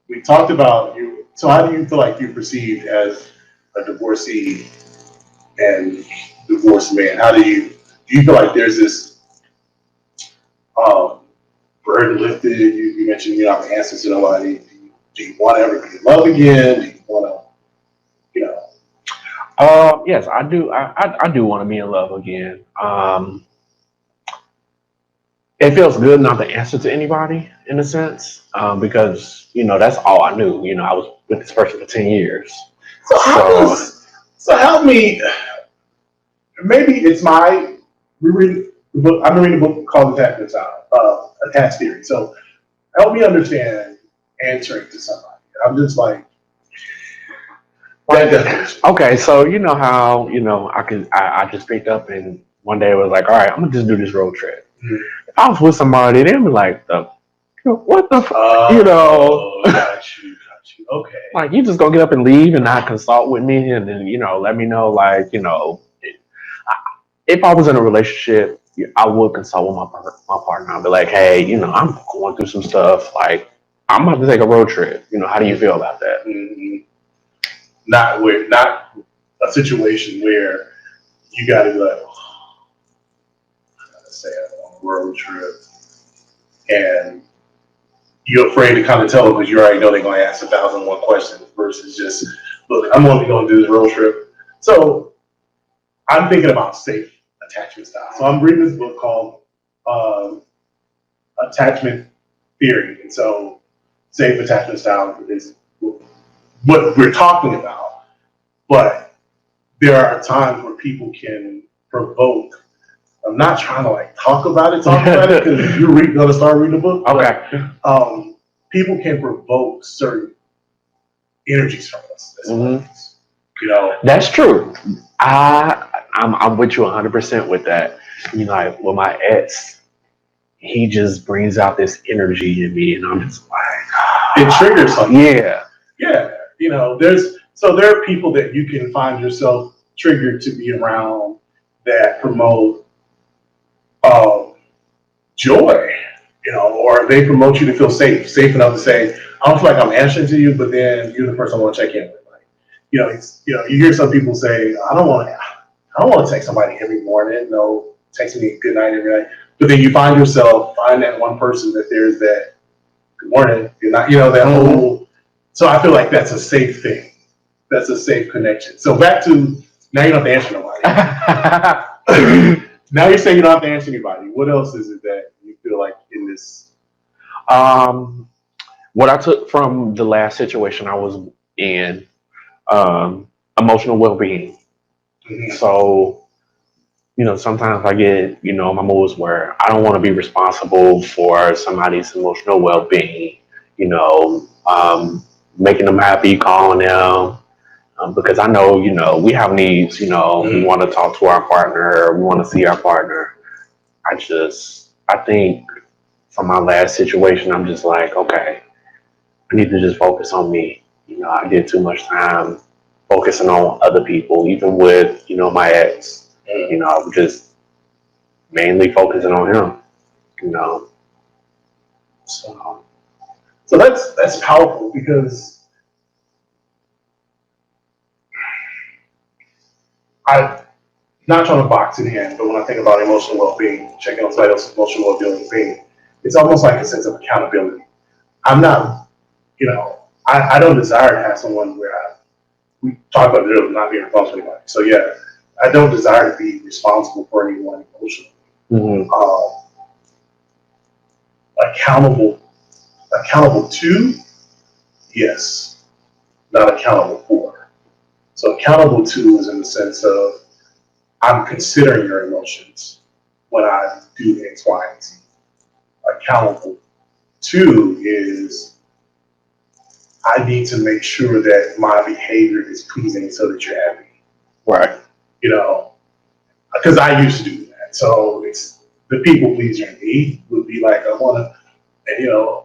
we talked about you. So how do you feel like you're perceived as a divorcee and divorced man? Do you feel like there's this burden lifted? You mentioned you're not the answer to nobody. Do you want to ever be in love again? Do you want to, Yes, I do. I do want to be in love again. it feels good not to answer to anybody in a sense, because that's all I knew. I was with this person for 10 years. So help me. Maybe it's my rereading the book. I'm reading a book called Attachment Theory. So help me understand answering to somebody. I'm just like that definition. Okay, so you know how I just picked up and one day I was like, all right, I'm gonna just do this road trip. Mm-hmm. If I was with somebody, they'd be like, what the fuck, Got you. Okay. like you just gonna get up and leave and not consult with me, and then let me know, like if I was in a relationship, I would consult with my partner. I'd be like, hey, I'm going through some stuff. Like, I'm about to take a road trip. How do you feel about that? Mm-hmm. Not a situation where you got to be like, I gotta say I'm on a road trip, and you're afraid to kind of tell them because you already know they're going to ask 1,001 questions versus just, look, I'm only going to do this road trip. So I'm thinking about safe attachment style. So I'm reading this book called Attachment Theory. And so safe attachment style is what we're talking about. But there are times where people can provoke. I'm not trying to talk about it because you're going to start reading the book. Okay. But, people can provoke certain energies from us. That's true. I'm with you 100% with that. With my ex, he just brings out this energy in me, and I'm just like, it triggers something. Yeah. There are people that you can find yourself triggered to be around that promote joy, or they promote you to feel safe enough to say, I don't feel like I'm answering to you, but then you're the person I want to check in with. You hear some people say, I don't want to text somebody every morning. No, text me good night every night. But then you find that one person that there's that good morning. You're not, that whole. So I feel like that's a safe thing. That's a safe connection. So back to now, you don't have to answer nobody. Now you're saying you don't have to answer anybody. What else is it that you feel like in this? What I took from the last situation I was in, emotional well-being. Mm-hmm. So, sometimes I get, my moods where I don't want to be responsible for somebody's emotional well-being, making them happy, calling them, because I know, we have needs, we want to talk to our partner, we want to see our partner. I think from my last situation, I'm just like, okay, I need to just focus on me. I did too much time focusing on other people, even with, my ex. I was just mainly focusing on him, So that's powerful because I'm not trying to box it in, but when I think about emotional well-being, checking on somebody else's emotional well-being, it's almost like a sense of accountability. I'm not, I don't desire to have someone where we talk about it, not being responsible for anybody. So yeah, I don't desire to be responsible for anyone emotionally. Mm-hmm. Accountable to, yes, not accountable for. So accountable to is in the sense of I'm considering your emotions when I do X, Y, and Z. Accountable to is I need to make sure that my behavior is pleasing so that you're happy. Right. Because I used to do that. So it's the people pleaser in me would be like, I want to,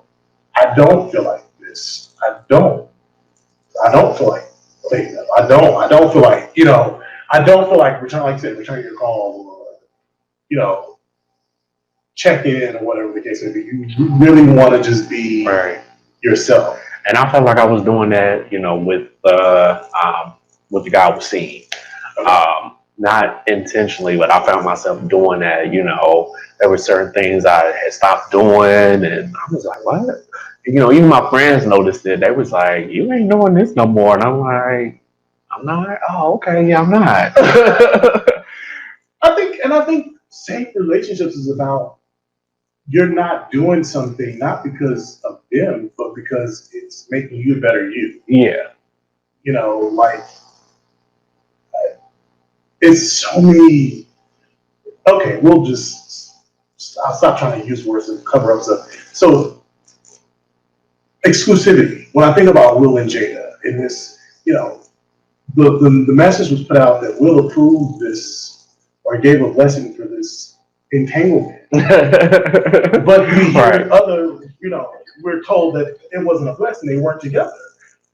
I don't feel like this. I don't feel like playing them. I don't feel like, I don't feel like returning your call or, check in or whatever the case may be. You really want to just be yourself. And I felt like I was doing that, with the guy I was seeing. Not intentionally, but I found myself doing that, there were certain things I had stopped doing, and I was like, what? Even my friends noticed it. They was like, you ain't doing this no more. And I'm like, I'm not? Oh, okay, yeah, I'm not. I think safe relationships is about you're not doing something not because of them, but because it's making you a better you. Yeah. You know, like it's so many. Okay, we'll just. I'll stop trying to use words to cover up stuff. So exclusivity. When I think about Will and Jada in this, you know, the message was put out that Will approved this or gave a blessing for this entanglement. But we hear other, you know, we're told that it wasn't a blessing, they weren't together.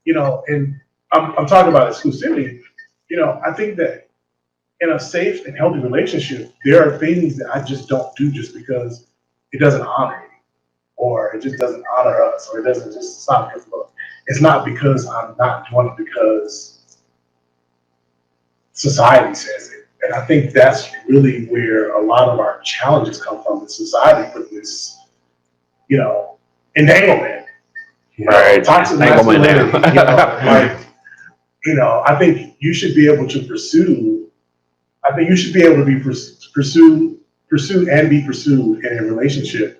You know, and I'm talking about exclusivity. You know, I think that in a safe and healthy relationship, there are things that I just don't do just because it doesn't honor me, or it just doesn't honor us, or it doesn't just stop because look. It's not because I'm not doing it because society says it. And I think that's really where a lot of our challenges come from in society with this, you know, entanglement. You know, toxic masculinity. I think you should be able to pursue. I think you should be able to be pursue and be pursued in a relationship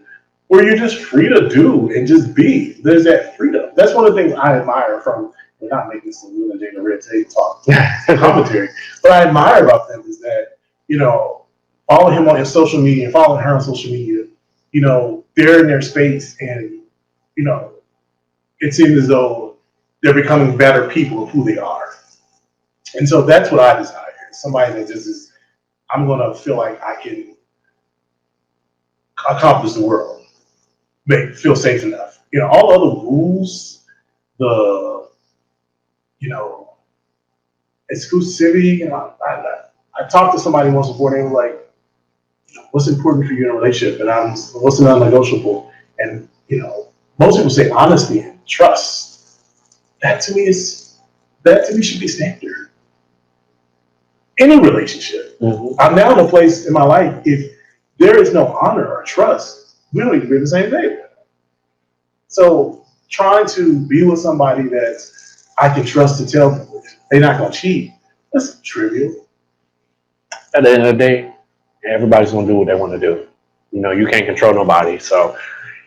where you're just free to do and just be. There's that freedom. That's one of the things I admire from. We're not making some Will and Jada red tape talk commentary. What I admire about them is that, you know, following him on his social media, following her on social media, you know, they're in their space and, you know, it seems as though they're becoming better people of who they are. And so that's what I desire. Somebody that just is, I'm going to feel like I can accomplish the world, feel safe enough. You know, all other rules, exclusivity. You know, I talked to somebody once before. They were like, "What's important for you in a relationship?" And what's non-negotiable? And you know, most people say honesty and trust. That to me should be standard. Any relationship. Mm-hmm. I'm now in a place in my life. If there is no honor or trust, we don't even be the same thing. So trying to be with somebody that I can trust to tell them they're not going to cheat, that's trivial. At the end of the day, everybody's going to do what they want to do. You know, you can't control nobody. So,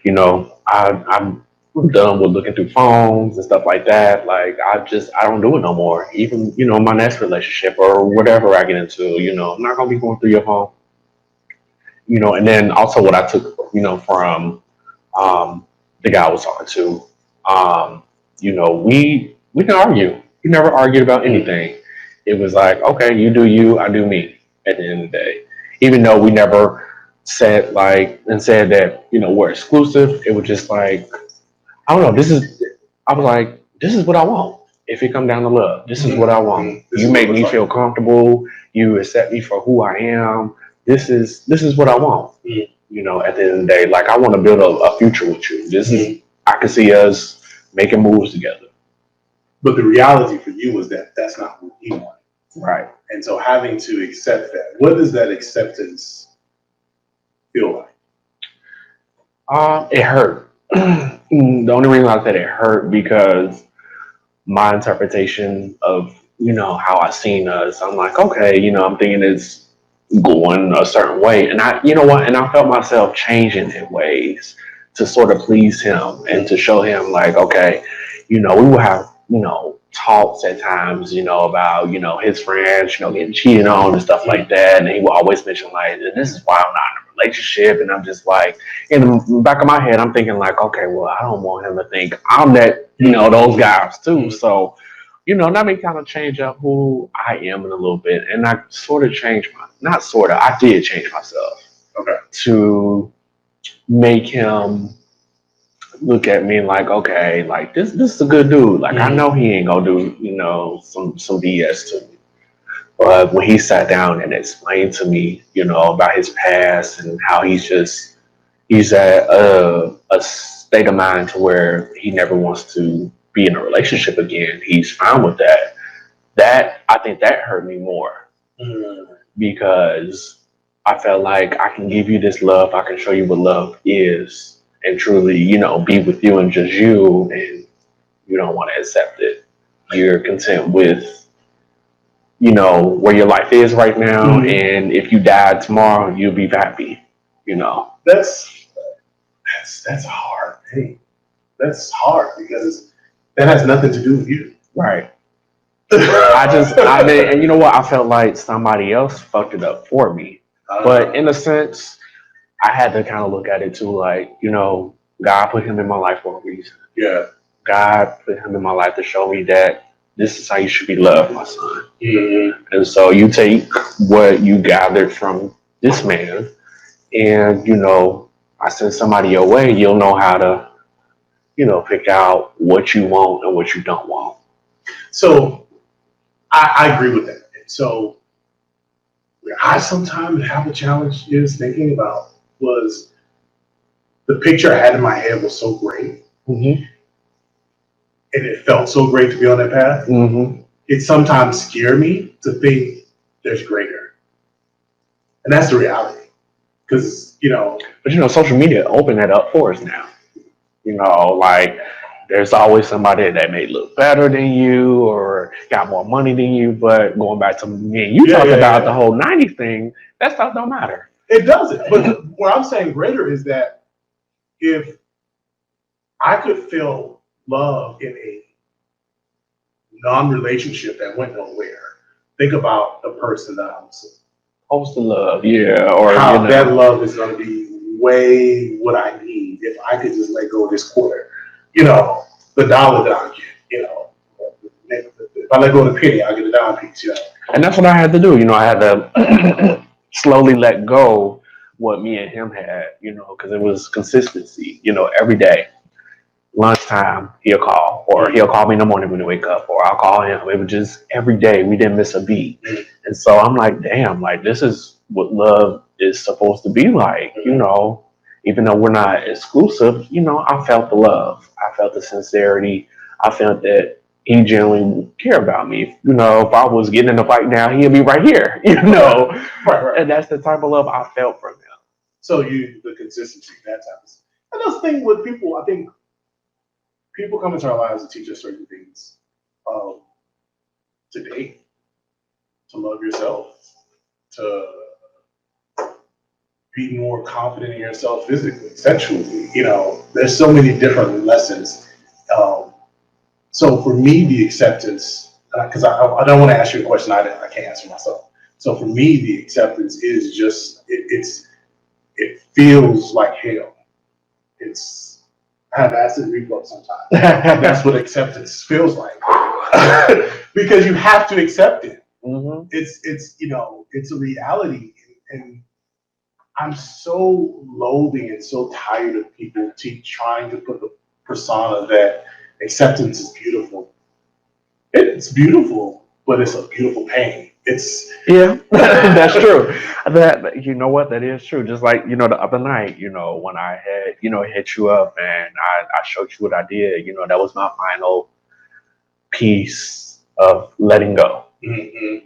you know, I'm done with looking through phones and stuff like that. Like, I don't do it no more. Even, you know, my next relationship or whatever I get into, you know, I'm not going to be going through your phone. You know, and then also what I took, you know, from the guy I was talking to, you know, we can argue. We never argued about anything. It was like, okay, you do you, I do me at the end of the day. Even though we never said that, you know, we're exclusive, it was just like, I don't know, I was like, this is what I want. If it come down to love, this is what I want. You make me feel comfortable. You accept me for who I am. This is what I want. Mm-hmm. You know, at the end of the day, like I want to build a future with you. I can see us making moves together. But the reality for you is that that's not what you want. Right. And so having to accept that, what does that acceptance feel like? It hurt. The only reason I said it hurt because my interpretation of, you know, how I seen us, I'm like, okay, you know, I'm thinking it's going a certain way. And I felt myself changing in ways to sort of please him and to show him like, okay, you know, we will have, you know, talks at times, you know, about, you know, his friends, you know, getting cheated on and stuff like that. And he will always mention like, this is why I'm not in a relationship. And I'm just like, in the back of my head, I'm thinking like, okay, well, I don't want him to think I'm that, you know, those guys too. So, you know, that may kind of change up who I am in a little bit. And I sort of I did change myself to make him look at me like, okay, like this is a good dude. Like, I know he ain't gonna do, you know, some BS to me. But when he sat down and explained to me, you know, about his past and how he's at a state of mind to where he never wants to be in a relationship again. He's fine with that. I think that hurt me more because I felt like I can give you this love. I can show you what love is and truly, you know, be with you and just you, and you don't want to accept it. You're content with, you know, where your life is right now. And if you died tomorrow, you'll be happy, you know. That's That's a hard thing. That's hard because that has nothing to do with you. Right. I mean, and you know what? I felt like somebody else fucked it up for me. But in a sense, I had to kind of look at it too, like, God put him in my life for a reason. Yeah. God put him in my life to show me that this is how you should be loved, my son. Mm-hmm. And so you take what you gathered from this man, and I send somebody your way, you'll know how to, pick out what you want and what you don't want. So I agree with that. So where I sometimes have a challenge is thinking about was the picture I had in my head was so great, Mm-hmm. and it felt so great to be on that path. Mm-hmm. It sometimes scared me to think there's greater, and that's the reality. Because But social media opened that up for us now. Like there's always somebody that may look better than you or got more money than you. But going back to me and you talked about the whole 90s thing, that stuff don't matter. It doesn't. But what I'm saying greater is that if I could feel love in a non-relationship that went nowhere, think about the person that I'm Supposed to love, yeah, or how that love is going to be way what I need if I could just let go of this quarter. The dollar that I get. If I let go of the penny, I get a dime piece. And that's what I had to do. I had to slowly let go what me and him had. Because it was consistency. Every day. Lunchtime, he'll call, or he'll call me in the morning when he wake up, or I'll call him. It was just every day. We didn't miss a beat. And so I'm like, damn, like this is what love is supposed to be like, even though we're not exclusive, I felt the love. I felt the sincerity. I felt that he genuinely cared about me. If I was getting in a fight now, he'll be right here, Right. And that's the type of love I felt from him. So the consistency, that type of stuff. And that's the thing with people, I think people come into our lives to teach us certain things. To date, to love yourself, to be more confident in yourself physically, sexually. There's so many different lessons. So for me, the acceptance, because I don't want to ask you a question I can't answer myself. So for me, the acceptance is just it feels like hell. I have acid reflux sometimes. That's what acceptance feels like. Because you have to accept it. Mm-hmm. It's a reality, and I'm so loathing and so tired of people trying to put the persona that acceptance is beautiful. It's beautiful, but it's a beautiful pain. That's true. That you know what, that is true. Just like the other night, when I had hit you up and I showed you what I did. That was my final piece of letting go. Mm-hmm.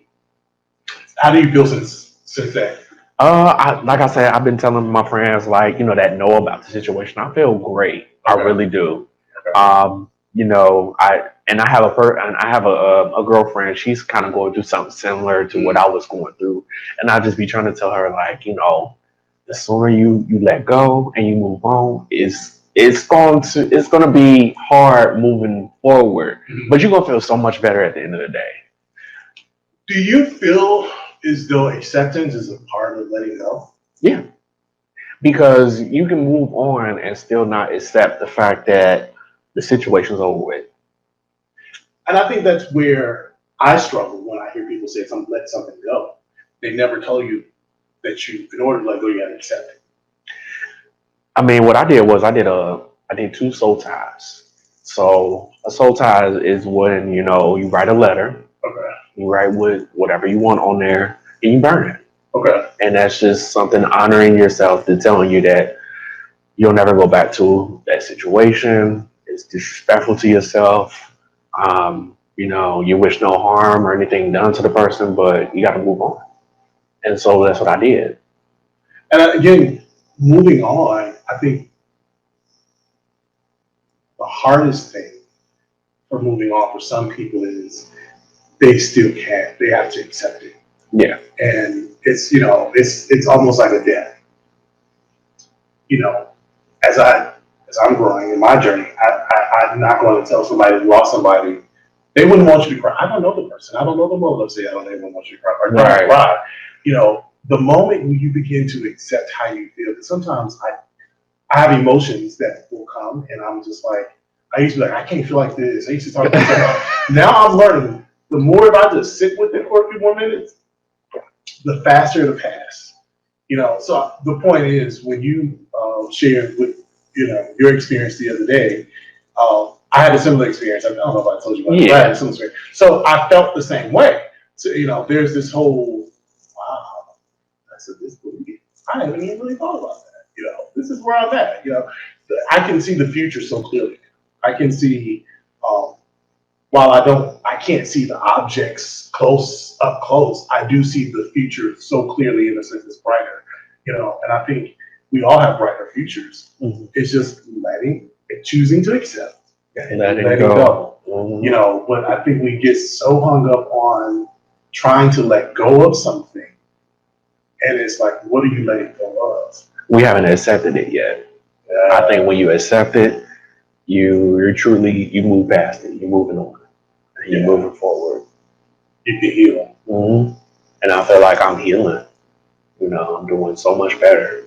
How do you feel since then? Like I said, I've been telling my friends that know about the situation. I feel great. Okay. I really do. Okay. I have a girlfriend. She's kind of going through something similar to what I was going through, and I just be trying to tell her the sooner you let go and you move on, it's going to be hard moving forward, but you're gonna feel so much better at the end of the day. Do you feel as though acceptance is a part of letting go? Yeah, because you can move on and still not accept the fact that the situation's over with. And I think that's where I struggle when I hear people say let something go. They never tell you that in order to let go, you got to accept it. I mean, what I did was I did 2 soul ties. So a soul tie is when you write a letter. Okay. You write whatever you want on there and you burn it. Okay. And that's just something honoring yourself to telling you that you'll never go back to that situation. It's disrespectful to yourself. You wish no harm or anything done to the person, but you got to move on. And so that's what I did. And again, moving on, I think the hardest thing for moving on for some people is they still can't. They have to accept it. Yeah. And it's almost like a death. as I'm growing in my journey, I'm not going to tell somebody who lost somebody. They wouldn't want you to cry. I don't know the person. I don't know the motive. Say I don't even want you to cry or don't Right. cry. You know, the moment when you begin to accept how you feel, because sometimes I have emotions that will come, and I'm just like, I used to be like, I can't feel like this. I used to talk about that. Now I'm learning. The more if I just sit with it for a few more minutes, the faster it'll pass. You know, so the point is when you shared with your experience the other day, I had a similar experience. I don't know if I told you about it, but I had a similar experience. So I felt the same way. So there's this whole wow. I said this movie. I haven't even really thought about that. This is where I'm at. I can see the future so clearly. I can see while I can't see the objects up close. I do see the future so clearly in a sense it's brighter. And I think we all have brighter futures. Mm-hmm. It's just choosing to accept and letting go. Mm-hmm. But I think we get so hung up on trying to let go of something, and it's like, what are you letting go of? We haven't accepted it yet. I think when you accept it, you're truly, you move past it. You're moving on. You're moving forward. You can heal. Mm-hmm. And I feel like I'm healing. I'm doing so much better.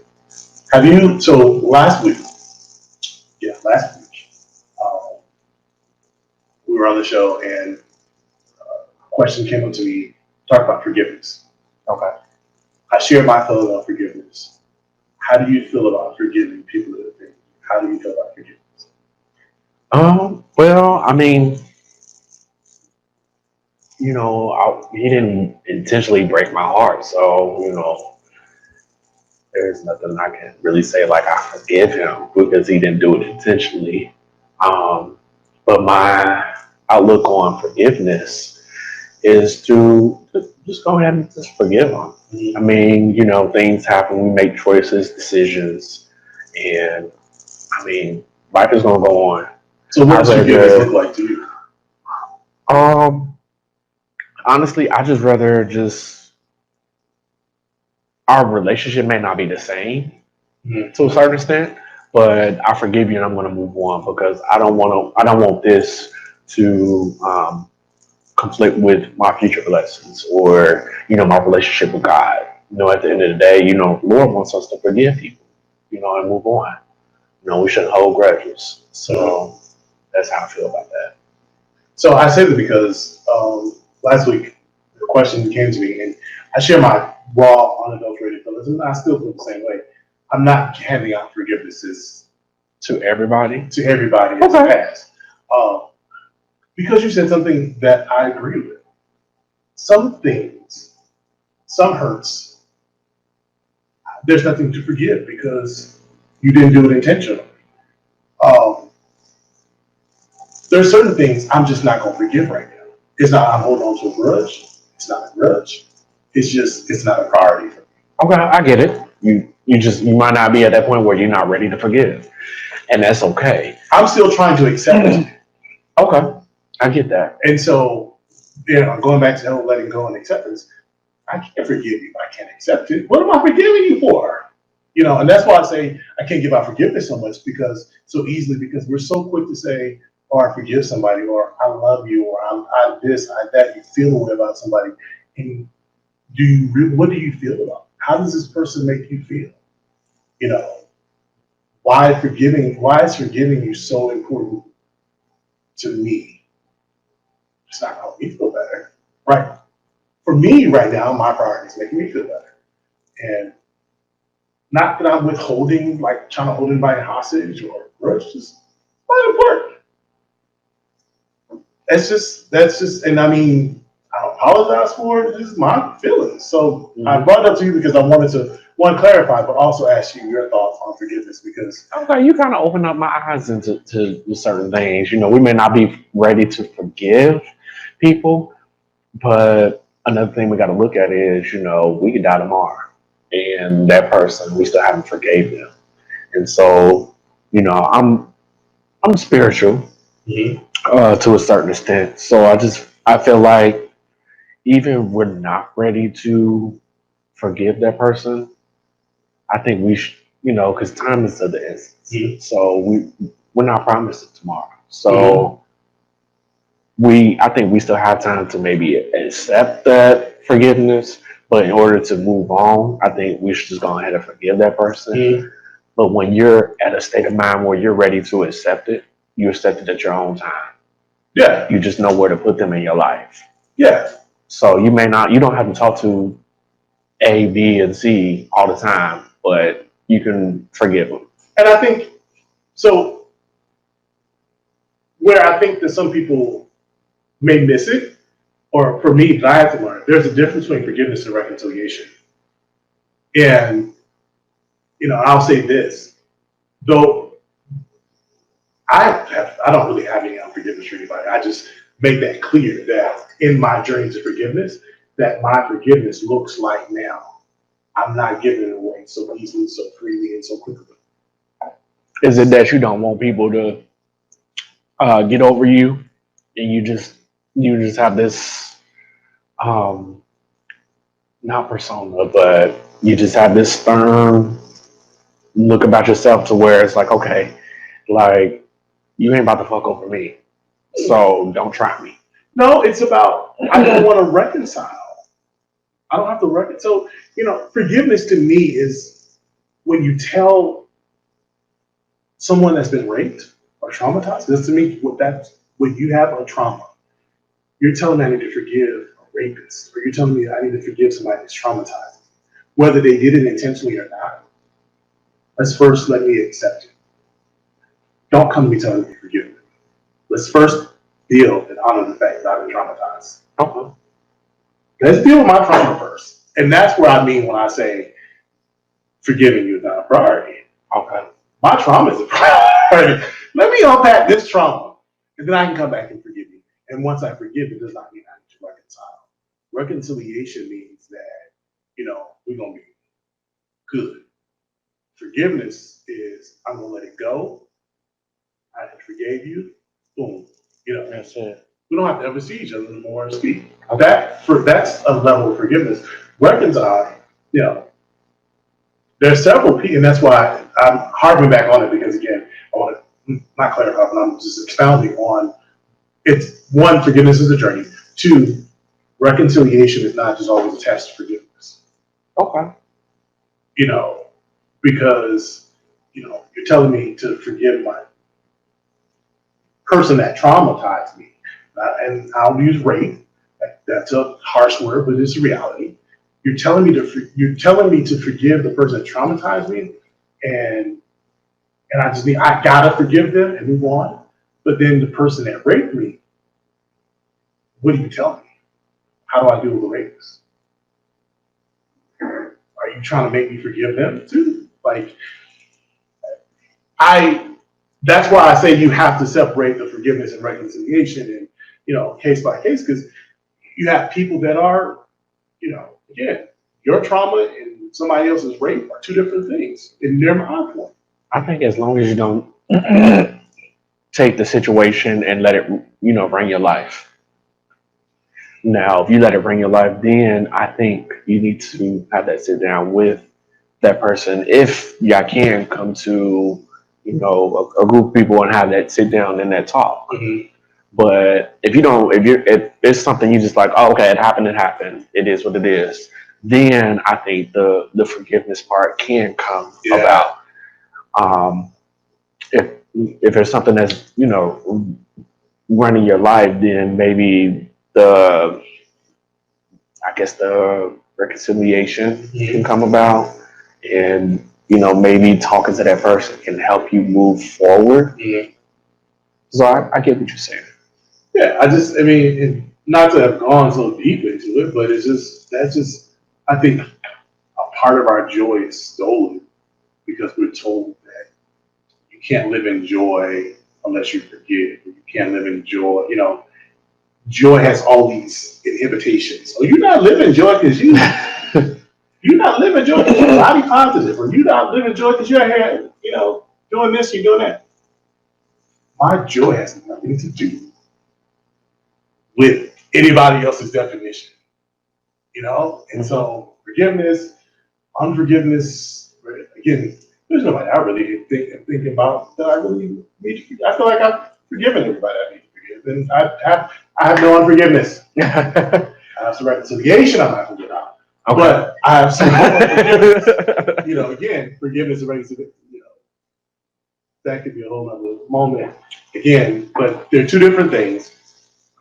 So last week, we were on the show, and a question came up to me, talk about forgiveness. Okay. I shared my thoughts on forgiveness. How do you feel about forgiving people that have been? How do you feel about forgiveness? Well, I mean, he didn't intentionally break my heart, so there's nothing I can really say like I forgive him because he didn't do it intentionally. But my outlook on forgiveness is to just go ahead and just forgive him. I mean, things happen. We make choices, decisions, and I mean, life is gonna go on. So what does forgiveness look like to you? Honestly, I just rather our relationship may not be the same to a certain extent, but I forgive you and I'm going to move on because I don't want this to conflict with my future blessings or my relationship with God. At the end of the day, the Lord wants us to forgive people, and move on. We shouldn't hold grudges. So that's how I feel about that. So I say that because last week the question came to me, and I share my raw, unadulterated feelings, and I still feel the same way. I'm not handing out forgivenesses to everybody. In the past, because you said something that I agree with. Some things, some hurts, there's nothing to forgive because you didn't do it intentionally. There's certain things I'm just not going to forgive right now. It's not I'm holding on to a grudge. It's not a grudge. It's not a priority for me. Okay, I get it. You might not be at that point where you're not ready to forgive, and that's okay. I'm still trying to accept it. Okay, I get that. And so, going back to the whole letting go and acceptance, I can't forgive you. I can't accept it. What am I forgiving you for? And that's why I say I can't give out forgiveness so much because we're so quick to say, or I forgive somebody, or I love you, or I'm this, I that. You feel a way about somebody, and what do you feel about? How does this person make you feel? Why is forgiving you so important to me? It's not helping me feel better, right? For me right now, my priority is making me feel better, and not that I'm withholding, like trying to hold anybody hostage or grudge. Just not important. That's just, and I mean, I apologize for it. This is my feelings. So I brought it up to you because I wanted to clarify, but also ask you your thoughts on forgiveness because you kind of open up my eyes into certain things. We may not be ready to forgive people, but another thing we got to look at is, we could die tomorrow, and that person we still haven't forgave them, and so I'm spiritual. To a certain extent. So I feel like even if we're not ready to forgive that person, I think because time is of the essence. Mhm. So we're not promised tomorrow. So I think we still have time to maybe accept that forgiveness, but in order to move on, I think we should just go ahead and forgive that person. Mhm. But when you're at a state of mind where you're ready to accept it, you accept it at your own time. Yeah. You just know where to put them in your life. Yeah. So you don't have to talk to A, B, and C all the time, but you can forgive them. And I think so. Where I think that some people may miss it, or for me, that I have to learn, there's a difference between forgiveness and reconciliation. And I'll say this, though I don't really have any unforgiveness for anybody. I just make that clear that in my journey to forgiveness, that my forgiveness looks like now. I'm not giving it away so easily, so freely, and so quickly. Is it that you don't want people to get over you, and you just have this not persona, but you just have this stern look about yourself to where it's like, okay, like you ain't about to fuck over me, so don't try me. No, it's about I don't want to reconcile. I don't have to reconcile. So, forgiveness to me is when you tell someone that's been raped or traumatized. This to me, when you have a trauma, you're telling me I need to forgive a rapist, or you're telling me I need to forgive somebody that's traumatized, whether they did it intentionally or not. Let's first let me accept it. Don't come to me telling me to forgive me. Let's first deal and honor the fact that I've been traumatized. Okay. Let's deal with my trauma first. And that's what I mean when I say forgiving you is not a priority. Okay. My trauma is a priority. Let me unpack this trauma, and then I can come back and forgive you. And once I forgive, it does not mean I need to reconcile. Reconciliation means that, we're going to be good. Forgiveness is I'm going to let it go. I forgave you. Boom. That's it. We don't have to ever see each other anymore and speak. That's a level of forgiveness. Reconcile, there's several people, and that's why I'm harping back on it because again, I want to not clarify, but I'm just expounding on it's one, forgiveness is a journey. Two, reconciliation is not just always attached to forgiveness. Okay. Because you're telling me to forgive my person that traumatized me, and I'll use rape. That's a harsh word, but it's a reality. You're telling me to forgive the person that traumatized me, and I gotta forgive them and move on. But then the person that raped me, what do you tell me? How do I deal with the rapist? Are you trying to make me forgive them too? That's why I say you have to separate the forgiveness and reconciliation and, case by case, because you have people that are, again, your trauma and somebody else's rape are two different things in their mind point. I think as long as you don't take the situation and let it, bring your life. Now, if you let it bring your life, then I think you need to have that sit down with that person. If y'all can come to, a group of people and have that sit down and that talk. Mm-hmm. But if it's something you just like, oh, okay, it happened, it is what it is. Then I think the forgiveness part can come about. If there's something that's running your life, then maybe the reconciliation can come about, and maybe talking to that person can help you move forward. Mm-hmm. So I get what you're saying. Yeah, and not to have gone so deep into it, but I think a part of our joy is stolen because we're told that you can't live in joy unless you forgive. You can't live in joy. Joy has all these inhibitations. Oh, you're not living joy because you're not living joy because you're body positive, or you're not living joy because you're here, doing this, you're doing that. My joy has nothing to do with anybody else's definition, And so forgiveness, unforgiveness, again, there's nobody I really think about that I really need to forgive. I feel like I've forgiven everybody I need to forgive. And I have no unforgiveness. I have some reconciliation I'm not forgetting out. Okay. But I have some forgiveness. Again, forgiveness and reconciliation, that could be a whole other moment. Again, but they're two different things.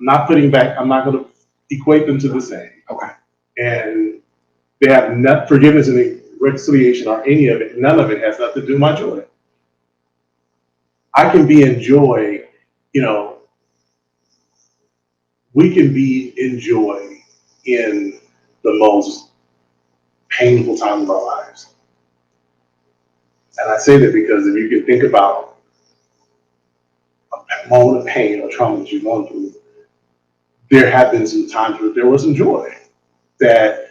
I'm not going to equate them to the same. Okay. And they have not forgiveness and reconciliation or any of it. None of it has nothing to do with my joy. I can be in joy, we can be in joy in the most painful time of our lives. And I say that because if you can think about a moment of pain or trauma that you've gone through, there have been some times where there was some joy that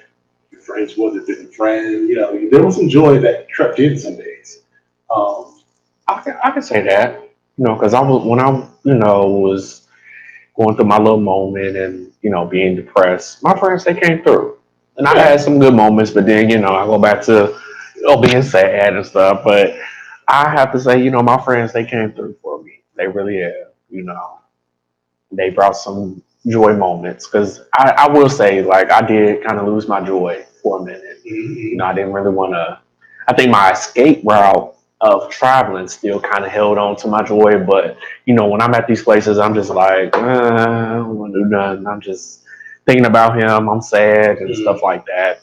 your friends was a different friend. There was some joy that crept in some days. I can say that, because when I was going through my little moment and being depressed, my friends they came through, and I had some good moments. But then I go back to being sad and stuff. But I have to say, my friends they came through for me. They really have. They brought some joy moments because I will say, like, I did kind of lose my joy for a minute. Mm-hmm. I didn't really want to. I think my escape route of traveling still kind of held on to my joy, but when I'm at these places, I'm just like, I don't want to do nothing. I'm just thinking about him. I'm sad and stuff like that.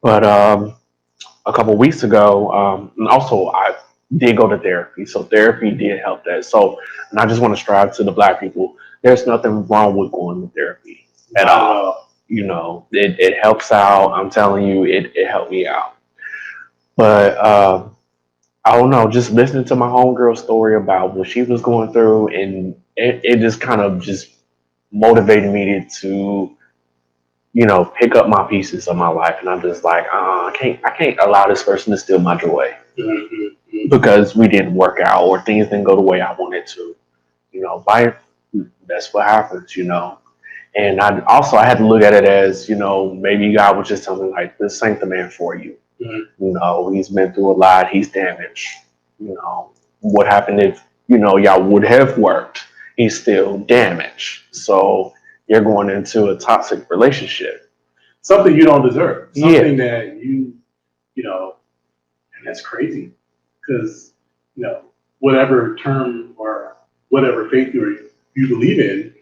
But a couple weeks ago, and also I did go to therapy, so therapy did help that. So, and I just want to strive to the Black people. There's nothing wrong with going to therapy at all. It helps out. I'm telling you, it helped me out. But I don't know, just listening to my homegirl story about what she was going through, and it just kind of just motivated me to pick up my pieces of my life. And I'm just like, I can't allow this person to steal my joy because we didn't work out or things didn't go the way I wanted to. Life, that's what happens. And I had to look at it as, maybe God was just telling me, like, this ain't the man for you. He's been through a lot. He's damaged. What happened if, y'all would have worked? He's still damaged. So you're going into a toxic relationship. Something you don't deserve. Something that and that's crazy. Because, whatever term or whatever faith you believe in,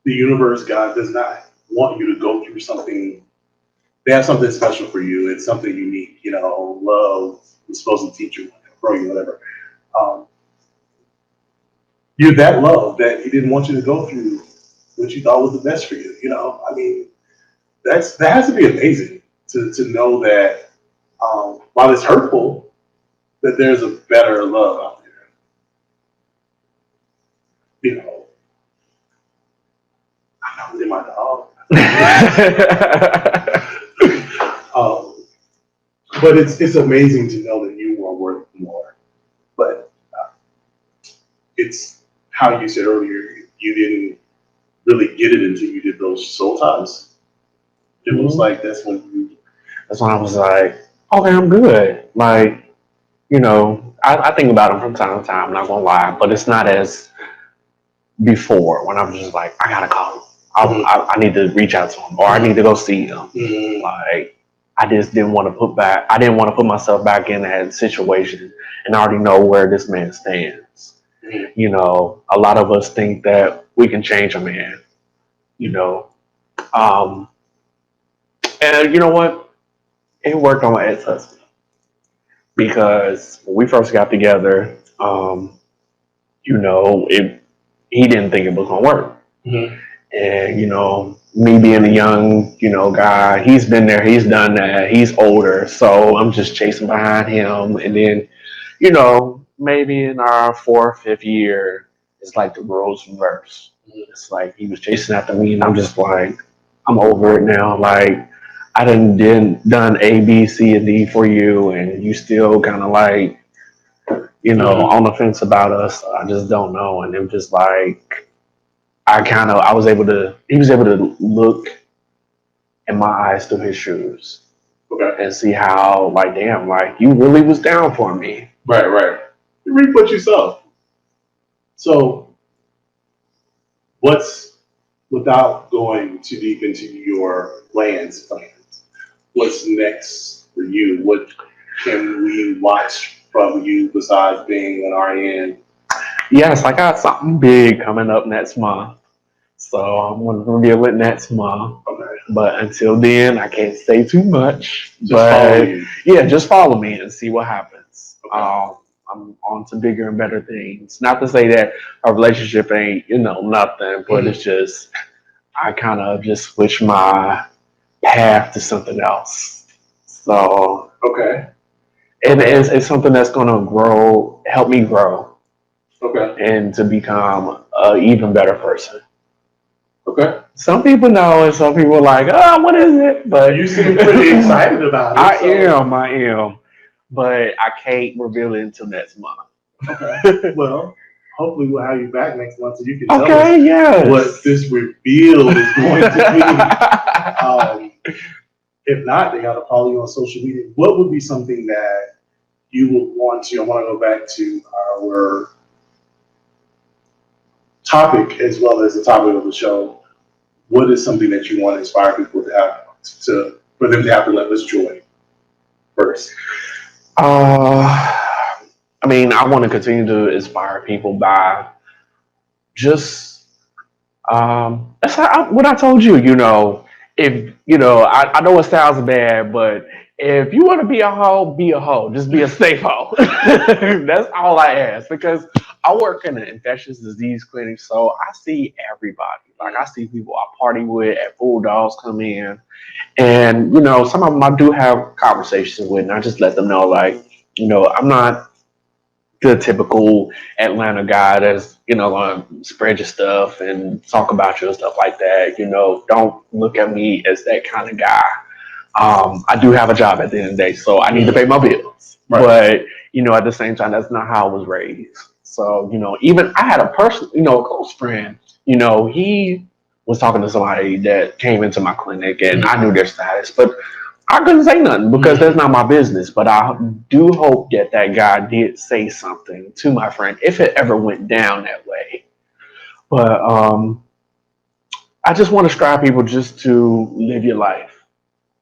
the universe, God does not want you to go through something. They have something special for you. It's something unique. Love is supposed to teach you, grow you, whatever. You're that love that He didn't want you to go through what you thought was the best for you. That has to be amazing to know that while it's hurtful, that there's a better love out there. I know, in my dog. But it's amazing to know that you are worth more. But it's how you said earlier, you didn't really get it until you did those soul ties. It was like that's when I was like, okay, I'm good. Like, I think about them from time to time, I'm not gonna lie, but it's not as before when I'm just like, I gotta call him. I need to reach out to him, or I need to go see him. Like, I just didn't want to put myself back in that situation, and I already know where this man stands. A lot of us think that we can change a man, and you know what? It worked on my ex-husband because when we first got together, he didn't think it was gonna work. And me being a young, guy, he's been there, he's done that, he's older, so I'm just chasing behind him. And then, maybe in our 4th, 5th year, it's like the roles reverse. It's like he was chasing after me, and I'm just like, I'm over it now. Like, I done A, B, C, and D for you, and you still kind of like, on the fence about us. I just don't know. And it was just like, he was able to look in my eyes through his shoes. Okay. and see how, like, damn, like, you really was down for me. Right. You reap what you sow. So, without going too deep into your plans, what's next for you? What can we watch from you besides being an RN? Yes, I got something big coming up next month. So I'm going to reveal it next month. Okay. But until then, I can't say too much. Just follow you. Yeah, just follow me and see what happens. Okay. I'm on to bigger and better things. Not to say that our relationship ain't, nothing, but it's just, I kind of just switched my path to something else. So, Okay. and it's something that's going to help me grow Okay. and to become an even better person. Okay. Some people know and some people are like, oh, what is it? But You seem pretty excited about it. I am. But I can't reveal it until next month. Okay. Well, hopefully we'll have you back next month so you can tell Okay, us yes. what this reveal is going to be. If not, they got to follow you on social media. What would be something that you would want to? I want to go back to our topic as well as the topic of the show. What is something that you want to inspire people to have for them to have relentless joy first? I mean, I want to continue to inspire people by just that's what I told you. If I know it sounds bad, but if you want to be a hoe, be a hoe. Just be a safe hoe. That's all I ask, because I work in an infectious disease clinic, so I see everybody. Like, I see people I party with at Bulldogs come in, and some of them I do have conversations with, and I just let them know, like, I'm not the typical Atlanta guy that's gonna spread your stuff and talk about you and stuff like that. Don't look at me as that kind of guy. I do have a job at the end of the day, so I need to pay my bills. Right. But at the same time, that's not how I was raised. So even I had a person, a close friend. He was talking to somebody that came into my clinic, and I knew their status, but I couldn't say nothing because that's not my business. But I do hope that guy did say something to my friend if it ever went down that way. But I just want to strive people just to live your life.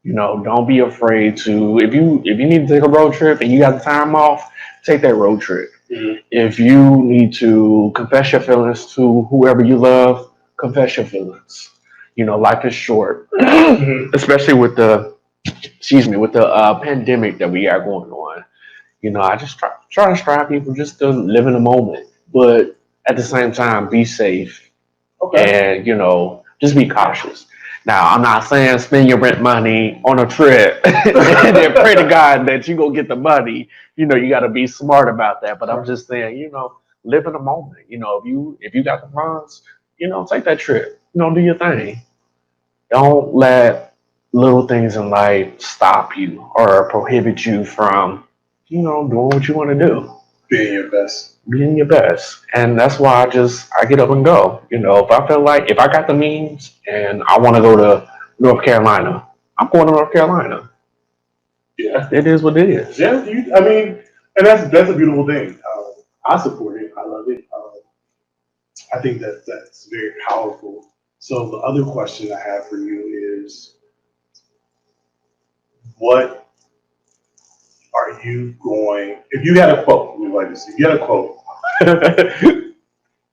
Don't be afraid to, if you need to take a road trip and you got the time off, take that road trip. Mm-hmm. If you need to confess your feelings to whoever you love, confess your feelings. Life is short, especially with the pandemic that we got going on. I just try to strive people just to live in the moment, but at the same time, be safe. Okay. And just be cautious. Now, I'm not saying spend your rent money on a trip and then pray to God that you go get the money. You got to be smart about that. But I'm just saying, live in the moment. If you got the funds, take that trip. Do your thing. Don't let little things in life stop you or prohibit you from, doing what you want to do. Being your best. Being your best. And that's why I get up and go. If I feel like, if I got the means and I want to go to North Carolina, I'm going to North Carolina. Yeah. It is what it is. Yeah, and that's a beautiful thing. I support it. I love it. I think that's very powerful. So the other question I have for you is, what are you going? If you had a quote, we like to see. If you had a quote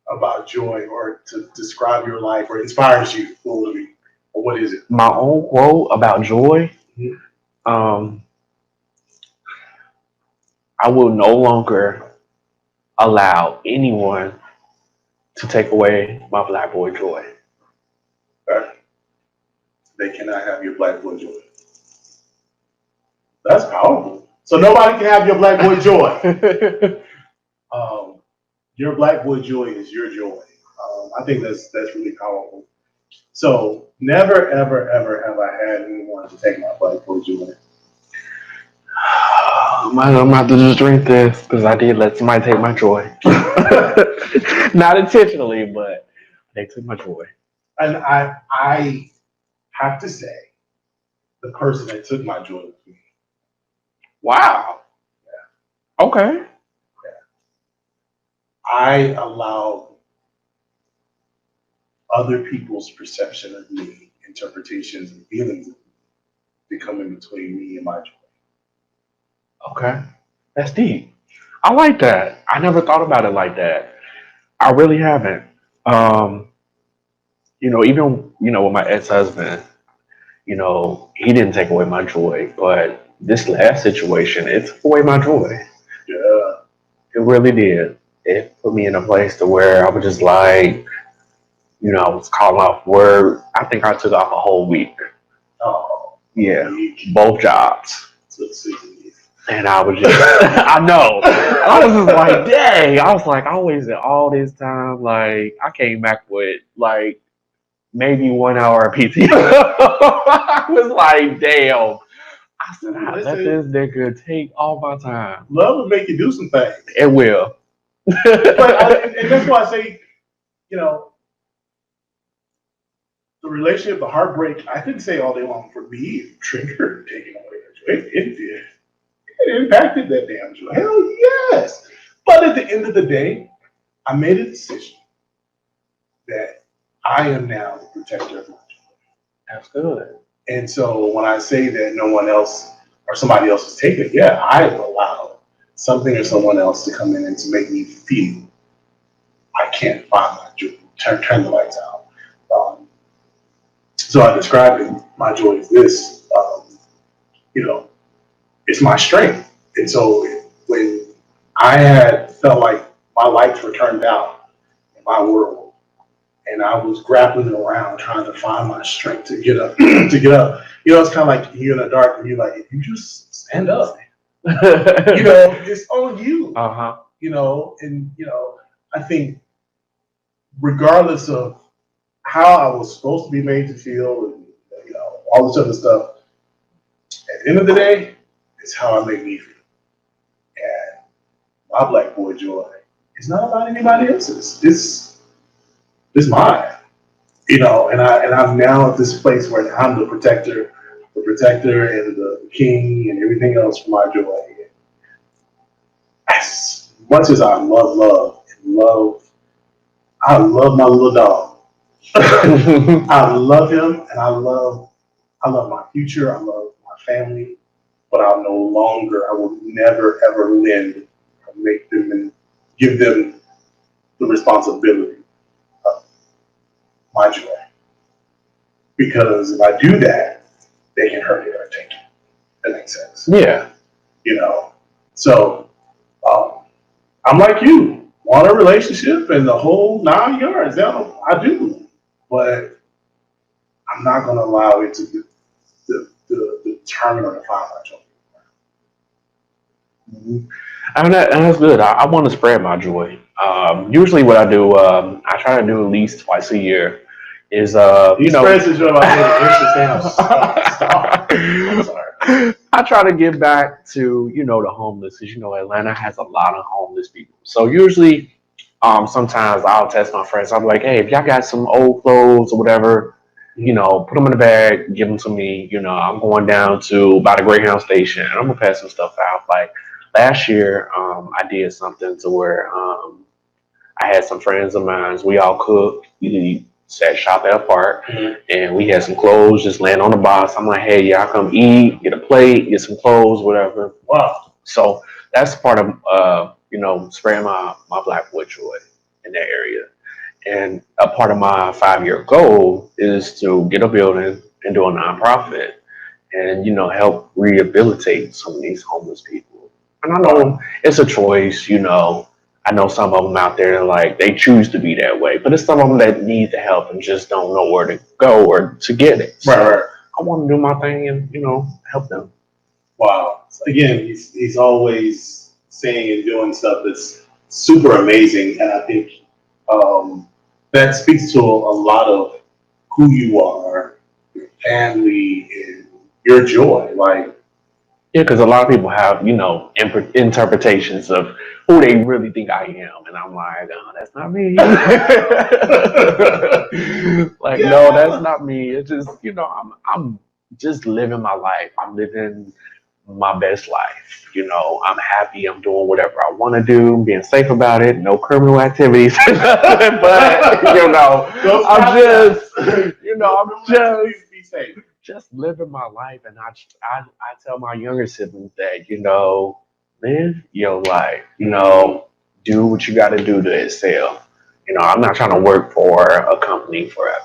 about joy, or to describe your life, or inspires you, what would it be? Or what is it? My own quote about joy. Mm-hmm. I will no longer allow anyone to take away my Black boy joy. They cannot have your Black boy joy. That's powerful. So nobody can have your Black boy joy. Your Black boy joy is your joy. I think that's really powerful. So never, ever, ever have I had anyone to take my Black boy joy. I'm gonna have to just drink this because I did let somebody take my joy. Not intentionally, but they took my joy. And I have to say the person that took my joy with me. Wow. Okay. I allowed other people's perception of me, interpretations and feelings of me to come in between me and my joy. Okay. That's deep. I like that. I never thought about it like that. I really haven't. Um, even with my ex-husband, he didn't take away my joy, but this last situation, it took away my joy. Yeah. It really did. It put me in a place to where I was just like, I was calling off work. I think I took off a whole week. Oh, Yeah, both jobs. so And I was just, I know. I was just like, dang. I was like, I wasted all this time. Like, I came back with like maybe 1 hour of PTO. I was like, damn. I said, I let this nigga take all my time. Love will make you do some things. It will. And that's why I say, the relationship, the heartbreak, I didn't say all day long for me, it triggered taking away that joy. It did. It impacted that damn joy. Hell yes. But at the end of the day, I made a decision that I am now the protector of my joy. That's good. And so when I say that no one else or somebody else has taken it, yeah, I've allowed something or someone else to come in and to make me feel I can't find my joy. Turn the lights out. So I described it, my joy is this, it's my strength. And so when I had felt like my lights were turned out in my world, and I was grappling around trying to find my strength to get up, it's kind of like you're in the dark and you're like, if you just stand up, it's on you, I think regardless of how I was supposed to be made to feel and, all this other stuff, at the end of the day, it's how I make me feel. And my black boy joy is not about anybody else's. It's mine. And I'm now at this place where I'm the protector and the king and everything else for my joy. As much as I love my little dog. I love him and I love my future. I love my family, but I will never ever lend or make them and give them the responsibility of my joy. Because if I do that, they can hurt it or take it. That makes sense. Yeah. So I'm like you, want a relationship and the whole 9 yards. I do, but I'm not going to allow it to determine or define my joy. And that's good. I want to spread my joy. Usually, what I do, I try to do at least twice a year. Is He spreads his joy by stop. I'm sorry. I try to give back to the homeless, because Atlanta has a lot of homeless people. So usually, sometimes I'll text my friends. I'm like, hey, if y'all got some old clothes or whatever, put them in a bag, give them to me. I'm going down by the Greyhound station, and I'm gonna pass some stuff out. Like last year, I did something to where I had some friends of mine. We all cooked. We sat shop at a park, and we had some clothes just laying on the box. I'm like, hey, y'all come eat, get a plate, get some clothes, whatever. Wow. So that's part of spreading my black boy joy in that area. And a part of my 5-year goal is to get a building and do a nonprofit and help rehabilitate some of these homeless people. And I know it's a choice, I know some of them out there like they choose to be that way, but it's some of them that need the help and just don't know where to go or to get it. So right. I want to do my thing and help them. Wow. So again, he's always saying and doing stuff that's super amazing, and I think that speaks to a lot of who you are, your family, and your joy. Like, yeah, because a lot of people have interpretations of who they really think I am, and I'm like, oh, that's not me. Like, no, that's not me. It's just I'm just living my life. I'm living my best life. I'm happy. I'm doing whatever I want to do. Being safe about it. No criminal activities. But I'm just, I'm just be safe. just living my life. And I tell my younger siblings that live your life. Do what you got to do to excel. I'm not trying to work for a company forever.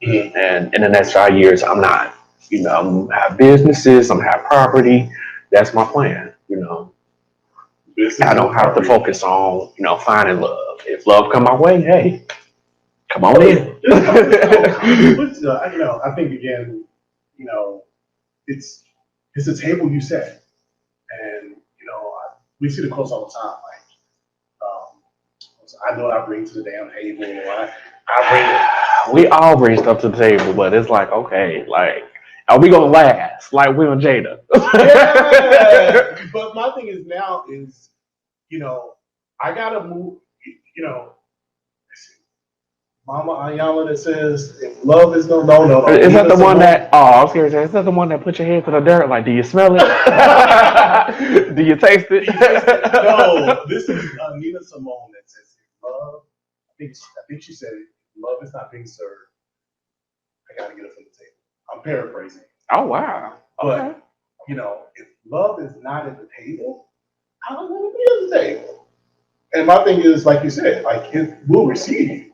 Mm-hmm. And in the next 5 years, I'm not. I'm gonna have businesses. I'm gonna have property. That's my plan. I don't have to focus on finding love. If love come my way, hey, come on in. I think again, it's a table you set, and we see the quotes all the time. I know what I bring to the damn table. I bring it. We all bring stuff to the table, but it's like, okay, like, are we gonna last? Like Will and Jada. Yeah. But my thing is now is, I gotta move. Mama Ayala that says, if love is no. Is that the one that? Oh, I was serious. Is that the one that put your head to the dirt? Like, do you smell it? Do you taste it? No, this is Nina Simone that says, love. I think she said, love is not being served. I gotta get it from the table. I'm paraphrasing. Oh wow. Okay. But if love is not at the table, I don't want to be at the table. And my thing is, like you said, like it will receive you.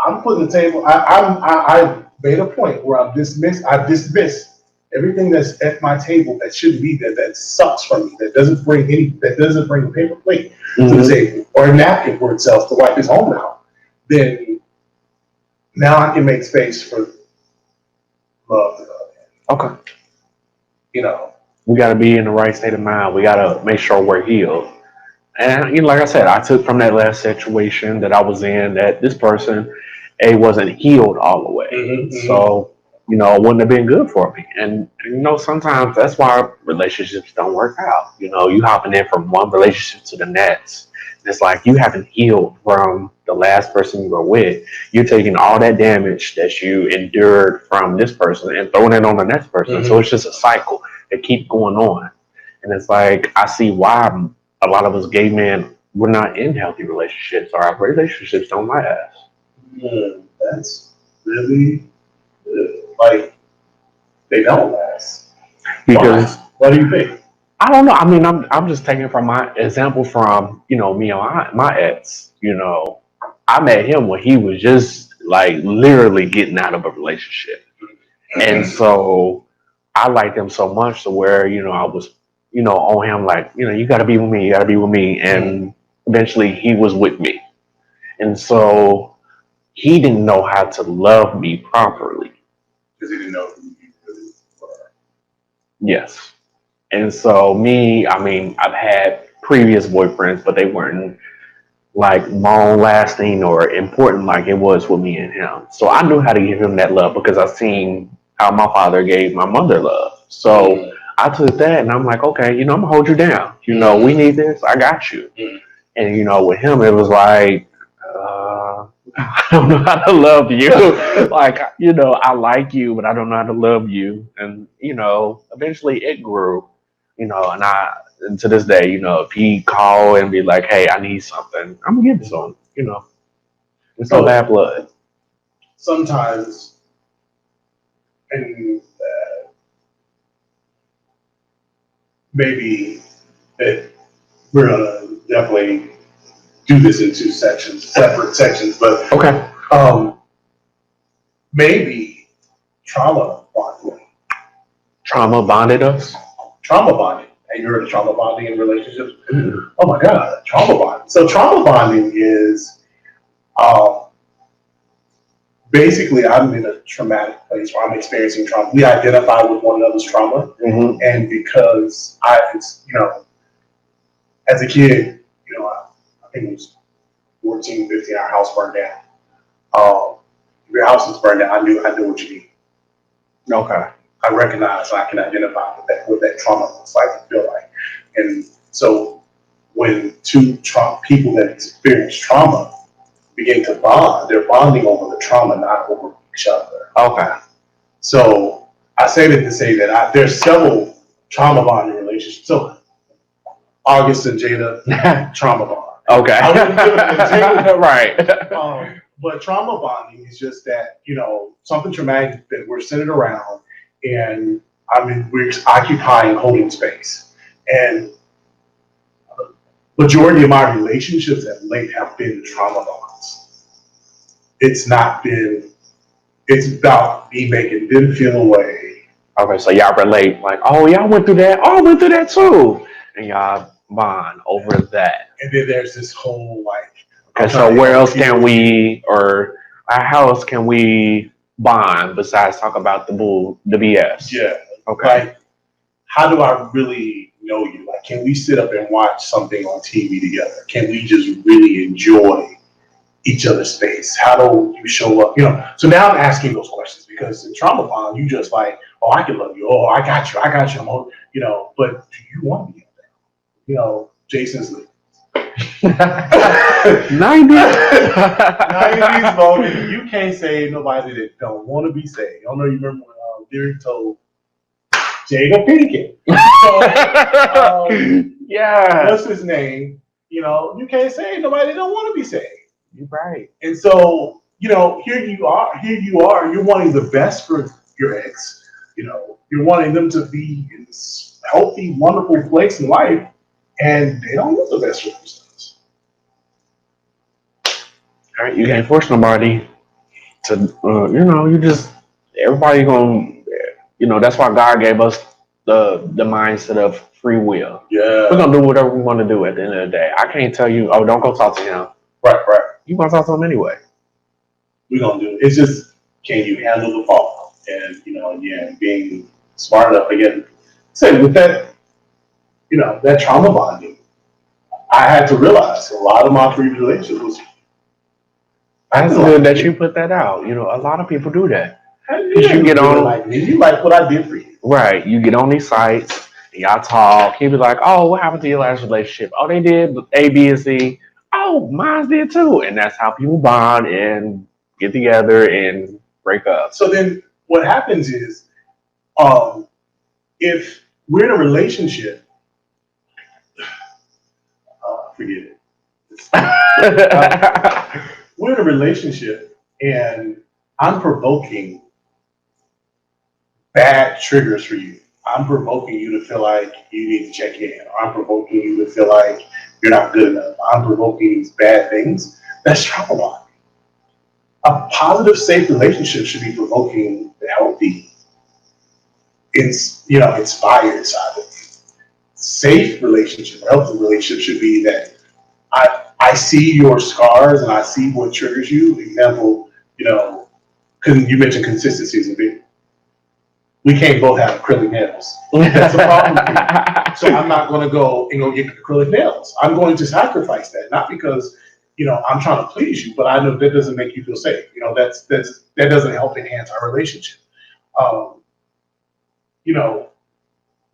I'm putting the table. I made a point where I dismiss everything that's at my table that shouldn't be there, that sucks from me, that doesn't bring a paper plate to the table or a napkin for itself to wipe his home out. Then now I can make space for love to come in. Okay. We got to be in the right state of mind. We got to make sure we're healed. And like I said, I took from that last situation that I was in that this person, wasn't healed all the way. Mm-hmm. So, it wouldn't have been good for me. And sometimes that's why relationships don't work out. You hopping in from one relationship to the next. It's like you haven't healed from the last person you were with. You're taking all that damage that you endured from this person and throwing it on the next person. Mm-hmm. So it's just a cycle that keeps going on. And it's like, I see why a lot of us gay men, we're not in healthy relationships, or our relationships don't last. That's really good. Like, they don't last. Because what do you think? I don't know. I mean, I'm just taking from my example from me and my ex. I met him when he was just like literally getting out of a relationship, and so I liked him so much to where I was on him like you got to be with me, you got to be with me, and eventually he was with me, and so he didn't know how to love me properly because he didn't know who you really were. Yes. And so I've had previous boyfriends, but they weren't like long lasting or important like it was with me and him. So I knew how to give him that love because I seen how my father gave my mother love. So I took that and I'm like, okay, I'm gonna hold you down. We need this. I got you. And with him, it was like, I don't know how to love you. Like, I like you, but I don't know how to love you. And, eventually it grew, and to this day, if he call and be like, hey, I need something, I'm gonna give it to him, It's no bad blood. Sometimes, and maybe that we're gonna definitely do this in two sections, separate sections, but okay. Maybe trauma bonding. Trauma bonded us? Trauma bonding. Have you heard of trauma bonding in relationships? Mm-hmm. Oh my God, trauma bonding. So trauma bonding is basically I'm in a traumatic place where I'm experiencing trauma. We identify with one another's trauma. Mm-hmm. And because as a kid, I think it was 14, 15, our house burned down. If your house is burned down, I knew what you need. Okay. I recognize, I can identify what that trauma looks like and feel like. And so when two people that experience trauma begin to bond, they're bonding over the trauma, not over each other. Okay. So I say that to say that there's several trauma bonding relationships. So August and Jada, trauma bond. Okay. I wouldn't give it a Jada. Right. But trauma bonding is just that, something traumatic that we're centered around, and we're occupying holding space. And majority of my relationships of late have been trauma bonds. It's about me making them feel away. Okay, so y'all relate like, oh, y'all went through that. Oh, I went through that too. And y'all bond over that. And then there's this whole Okay, so where else can we, or how else can we bond besides talk about the BS? Yeah. Okay. How do I really know you? Can we sit up and watch something on TV together? Can we just really enjoy each other's space? How do you show up? So now I'm asking those questions because in trauma bond, you just oh, I can love you. Oh, I got you. But do you want to be up there? Jason's like, 90s. 90s voting. You can't save nobody that don't want to be saved. I don't know you remember when Derek told Jada Pinkett. Yeah. What's his name? You can't save nobody that don't want to be saved. You're right. And so, here you are, you're wanting the best for your ex. You're wanting them to be in this healthy, wonderful place in life, and they don't want the best for themselves. All right, you can't force nobody to, you just, everybody that's why God gave us the mindset of free will. Yeah. We're going to do whatever we want to do at the end of the day. I can't tell you, oh, don't go talk to him. Right. You going to talk to him anyway. We're going to do it. It's just, can you handle the fall? And, being smart enough, again, say with that, that trauma bonding, I had to realize a lot of my previous relationships was. That's good that you put that out. A lot of people do that. Because you get on, you like what I did for you. Right. You get on these sites and y'all talk. You be like, oh, what happened to your last relationship? Oh, they did A, B, and C. Oh, mine did too. And that's how people bond and get together and break up. So then what happens is, if we're in a relationship, forget it. We're in a relationship and I'm provoking bad triggers for you. I'm provoking you to feel like you need to check in. Or I'm provoking you to feel like you're not good enough. I'm provoking these bad things. That's trauma bonding. A positive, safe relationship should be provoking the healthy, inspired side of it. Safe relationship, healthy relationship should be that I see your scars and I see what triggers you. Example, because you mentioned consistency is a big. We can't both have acrylic nails. That's a problem. So I'm not going to go and go get acrylic nails. I'm going to sacrifice that, not because I'm trying to please you, but I know that doesn't make you feel safe. That doesn't help enhance our relationship.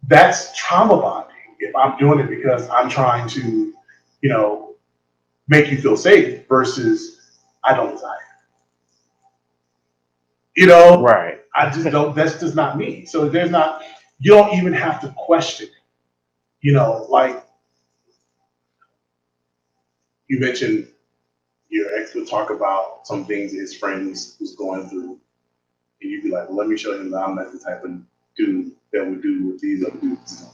That's trauma bonding. If I'm doing it because I'm trying to, make you feel safe versus I don't desire. Right. I just don't, that's just not me. So you don't even have to question, like you mentioned your ex would talk about some things his friends was going through. And you'd be like, well, let me show him that I'm not the type of dude that would do what these other dudes do.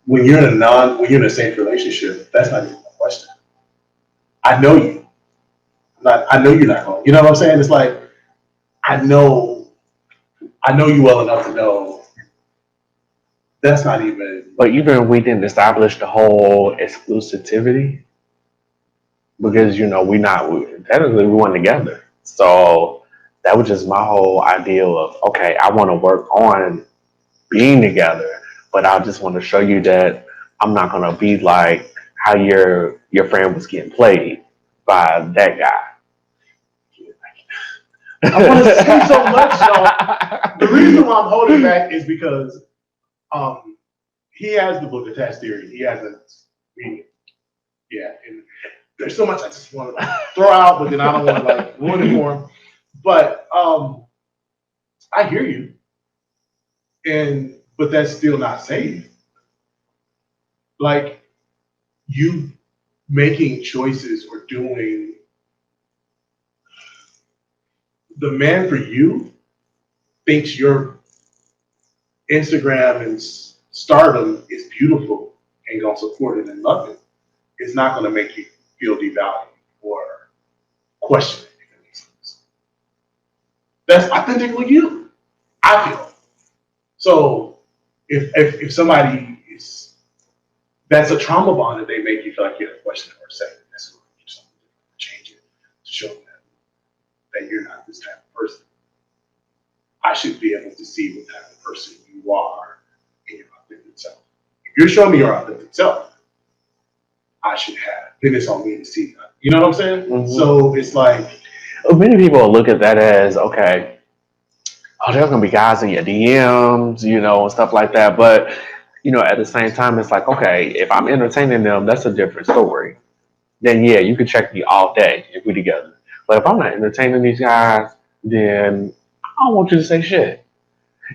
When you're in a safe relationship, that's not even a question. I know you. I know you're not going. You know what I'm saying? It's like, I know you well enough to know that's not even. But even we didn't establish the whole exclusivity because we technically we weren't together. So that was just my whole ideal of, okay, I want to work on being together, but I just want to show you that I'm not gonna be like how your friend was getting played by that guy. I want to say so much, y'all. The reason why I'm holding back is because he has the book attached theory. He has a reading. Yeah, and there's so much I just want to throw out, but then I don't want to ruin it for him. But I hear you, but that's still not safe. Like you making choices or doing the man for you thinks your Instagram and stardom is beautiful and gonna support it and love it. It's not gonna make you feel devalued or question it. If it makes sense. That's authentically you. I feel. So if somebody is that's a trauma bond that they make you feel like you have to question it or say that's going to do something different, change it to show them that you're not this type of person. I should be able to see what type of person you are in your authentic self. If you're showing me your authentic self, I should have. Then it's on me to see that. You know what I'm saying? Mm-hmm. So it's like many people look at that as okay. Oh, there's gonna be guys in your DMs, and stuff like that. But at the same time, it's like okay, if I'm entertaining them, that's a different story. Then yeah, you can check me all day if we together. But if I'm not entertaining these guys, then I don't want you to say shit.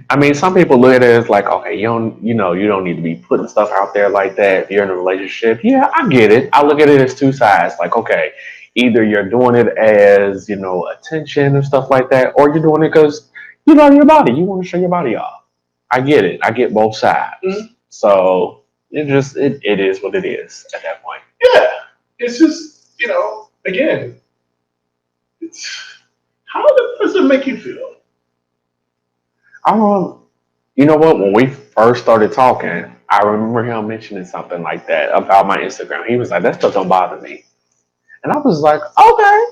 I mean, some people look at it as like, okay, you don't need to be putting stuff out there like that if you're in a relationship. Yeah, I get it. I look at it as two sides. Like, okay, either you're doing it as, attention and stuff like that, or you're doing it because you love your body. You want to show your body off. I get it. I get both sides. Mm-hmm. So it is what it is at that point. Yeah. It's just, again, it's how does it make you feel? You know what? When we first started talking, I remember him mentioning something like that about my Instagram. He was like, "That stuff don't bother me," and I was like, "Okay,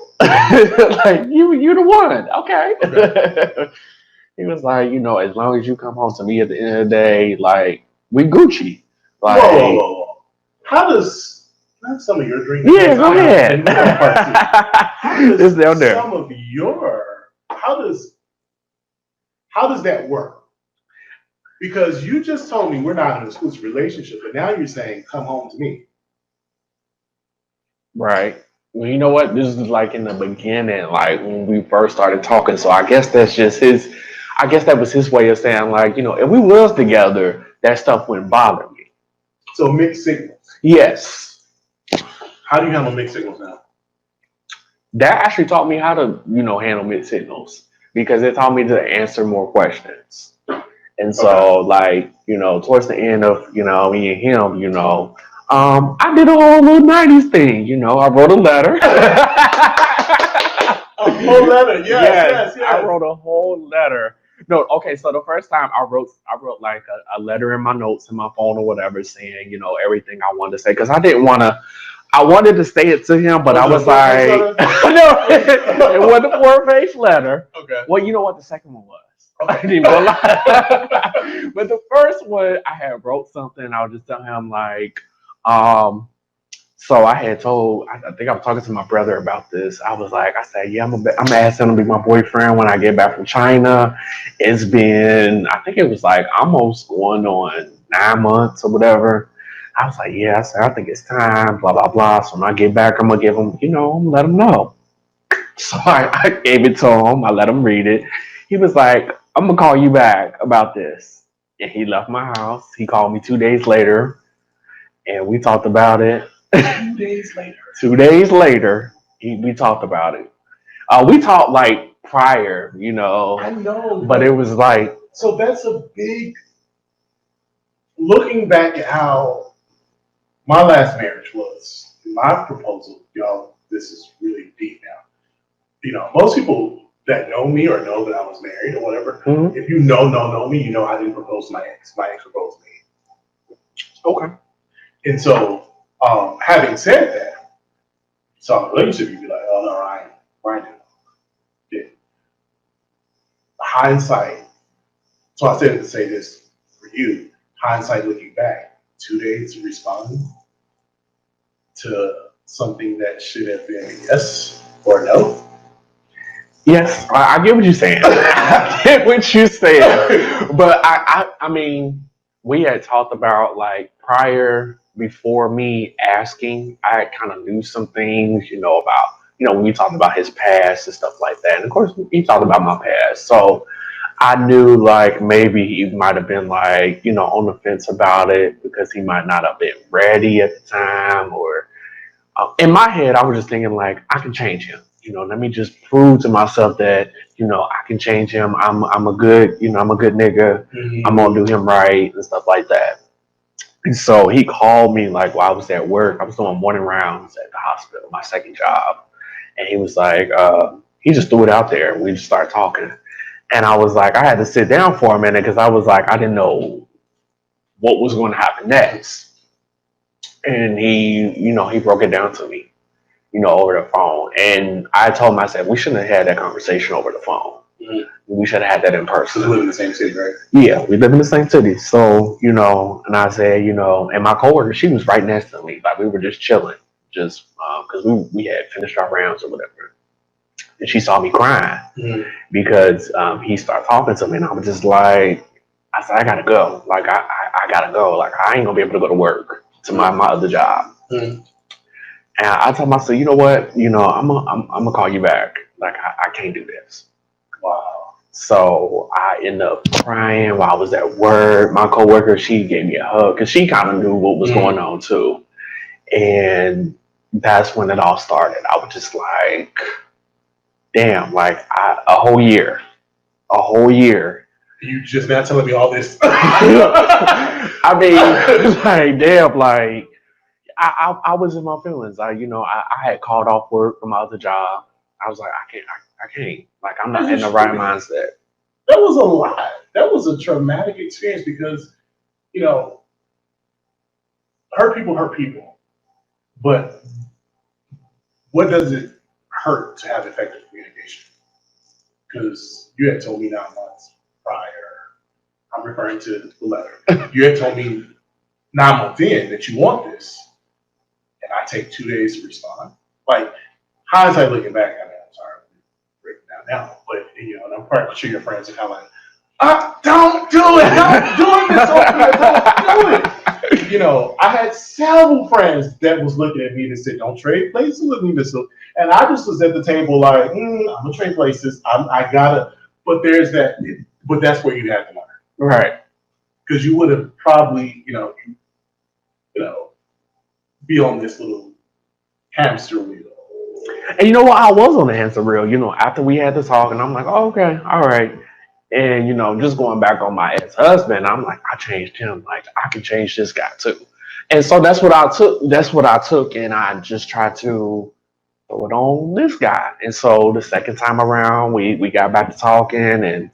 like you the one, okay." He was like, as long as you come home to me at the end of the day, like we Gucci. Like, whoa. How does not some of your dreams? Yeah, go ahead. It's down there. How does that work? Because you just told me we're not in an exclusive relationship, but now you're saying come home to me. Right. Well, you know what? This is like in the beginning, like when we first started talking. So I guess that's just that was his way of saying like, if we was together, that stuff wouldn't bother me. So mixed signals. Yes. How do you handle mixed signals now? That actually taught me how to, handle mixed signals because it taught me to answer more questions. And so, towards the end of, me and him, I did a whole little 90s thing. I wrote a letter. A whole letter, yes. I wrote a whole letter. No, okay, so the first time I wrote like a letter in my notes in my phone or whatever saying, everything I wanted to say. Because I wanted to say it to him, but I was like, no, it wasn't a 4-page letter. Okay. Well, you know what the second one was? Okay. I didn't go lie. But the first one, I had wrote something. I was just telling him like, so I had told, I think I was talking to my brother about this. I said, yeah, I'm asking him to be my boyfriend when I get back from China. It's been, I think it was like almost going on 9 months or whatever. I was like, yeah, I think it's time, blah, blah, blah. So when I get back, I'm going to give him, I'm going to let him know. So I gave it to him. I let him read it. He was like, I'm going to call you back about this. And he left my house. He called me 2 days later and we talked about it. 2 days later. 2 days later, we talked about it. We talked like prior, I know. But it was like. So that's a big, looking back at how my last marriage was, my proposal, y'all, this is really deep now. Most people that know me or know that I was married or whatever, mm-hmm. If you know me, I didn't propose to my ex. My ex proposed to me. Okay. And so, having said that, so in a relationship, you'd be like, oh, no, Ryan did. Hindsight. So I said to say this for you, hindsight looking back, 2 days to respond to something that should have been yes or no. Yes, I get what you're saying. I get what you're saying. But I mean, we had talked about like before me asking, I kind of knew some things, about, when we talked about his past and stuff like that. And of course, he talked about my past. So I knew like maybe he might have been like, on the fence about it because he might not have been ready at the time. Or in my head, I was just thinking like, I can change him. Let me just prove to myself that I can change him. I'm a good I'm a good nigga. I'm gonna do him right and stuff like that. And so he called me like while I was at work. I was doing morning rounds at the hospital, my second job, and he was like, he just threw it out there. We just started talking. And I was like, I had to sit down for a minute because I was like, I didn't know what was going to happen next. And he broke it down to me, over the phone. And I told him, I said, we shouldn't have had that conversation over the phone. Mm-hmm. We should have had that in person. We live in the same city, right? Yeah, we live in the same city. So, and I said, and my coworker, she was right next to me. Like we were just chilling, just because we had finished our rounds or whatever. And she saw me crying because he started talking to me, and I was just like, I said, I gotta go. Like I gotta go. Like I ain't gonna be able to go to work to my other job. And I told myself, you know what? I'm gonna call you back. Like I can't do this. Wow. So I ended up crying while I was at work. My coworker, she gave me a hug because she kind of knew what was going on too. And that's when it all started. I was just like, damn, like a whole year. You just now telling me all this. I mean, like, damn, like, I was in my feelings. I had called off work from my other job. I was like, I can't. Like, I'm not in the right mindset. That was a lot. That was a traumatic experience because, hurt people. But what does it hurt to have effective communication? Because you had told me 9 months prior. I'm referring to the letter. You had told me 9 months in that you want this, and I take 2 days to respond. Like hindsight looking back, I mean, I'm sorry, I'm breaking down now, but and I'm quite sure your friends are kind of like, don't do it, I'm doing this over here, don't do it. I had several friends that was looking at me and said, don't trade places with me, Mr. And I just was at the table like, I'm gonna trade places. I gotta, but there's that, but that's where you have to learn. Right. Because you would have probably, be on this little hamster wheel. And you know what? I was on the hamster wheel, after we had the talk, and I'm like, oh, okay, all right. And, just going back on my ex-husband, I'm like, I changed him. Like, I can change this guy too. And so that's what I took. And I just tried to throw it on this guy. And so the second time around, we got back to talking and,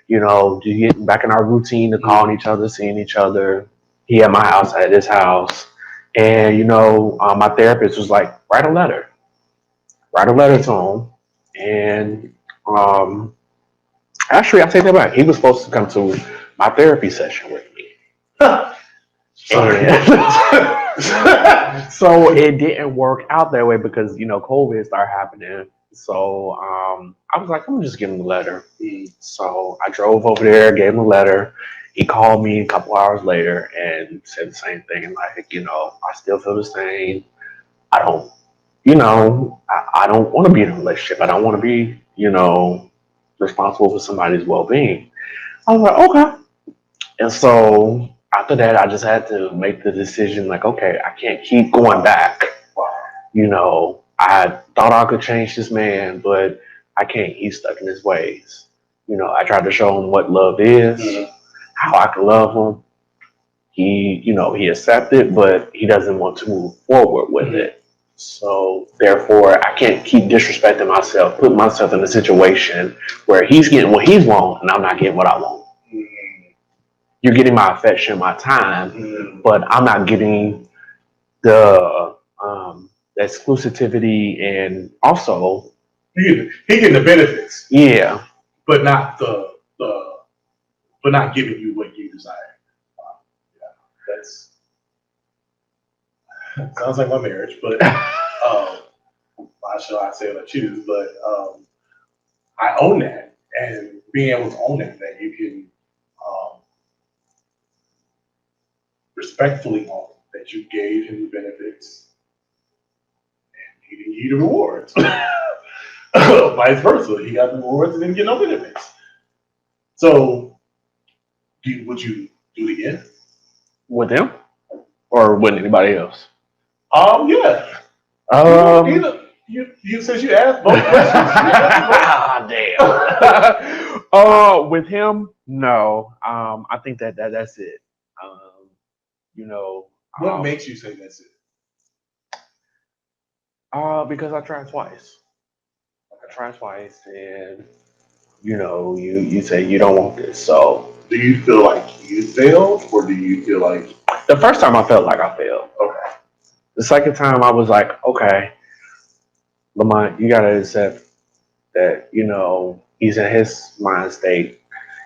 getting back in our routine of calling each other, seeing each other. He at my house, I at his house. And, my therapist was like, write a letter to him. And, actually, I take that back. He was supposed to come to my therapy session with me. So it didn't work out that way because, COVID started happening. So I was like, I'm just give him a letter. So I drove over there, gave him a letter. He called me a couple hours later and said the same thing. Like, I still feel the same. I don't, I don't want to be in a relationship. I don't want to be, responsible for somebody's well-being. I was like, okay. And so after that, I just had to make the decision like, okay, I can't keep going back. I thought I could change this man, but I can't. He's stuck in his ways. I tried to show him what love is, how I can love him. He accepted, but he doesn't want to move forward with it. So therefore, I can't keep disrespecting myself, putting myself in a situation where he's getting what he wants and I'm not getting what I want. You're getting my affection, my time, but I'm not getting the exclusivity and also he getting the benefits. Yeah, but not but not giving you what you desire. That's sounds like my marriage, but why shall I say what I choose? But I own that, and being able to own it, that you can respectfully own that you gave him the benefits, and he didn't give you the rewards. Vice versa, he got the rewards and didn't get no benefits. So, would you do it again? With him or with anybody else? Yeah. Um, You since you asked both questions, you answered damn. With him, no. I think that's it. Um, you know, What makes you say that's it? because I tried twice. I tried twice, and you say you don't want this. So Do you feel like you failed, or do you feel like the first time I felt like I failed. okay? The second time I was like, okay, LaMont, you gotta accept that he's in his mind state.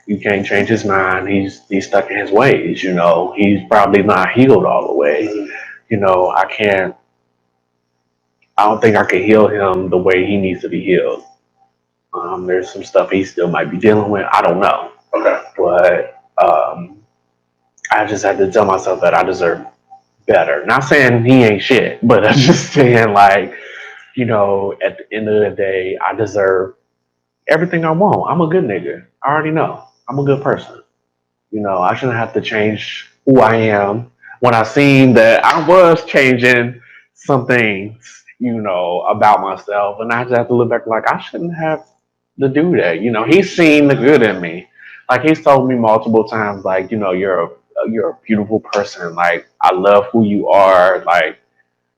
You can't change his mind. He's stuck in his ways. He's probably not healed all the way. I can't. I don't think I can heal him the way he needs to be healed. There's some stuff he still might be dealing with. I don't know, Okay. but I just had to tell myself that I deserve better. Not saying he ain't shit, but I'm just saying like, at the end of the day, I deserve everything I want. I'm a good nigga. I already know. I'm a good person. I shouldn't have to change who I am. When I seen that I was changing some things, about myself, and I just have to look back like I shouldn't have to do that. He's seen the good in me. Like he's told me multiple times, like, you're a beautiful person. Like I love who you are. Like,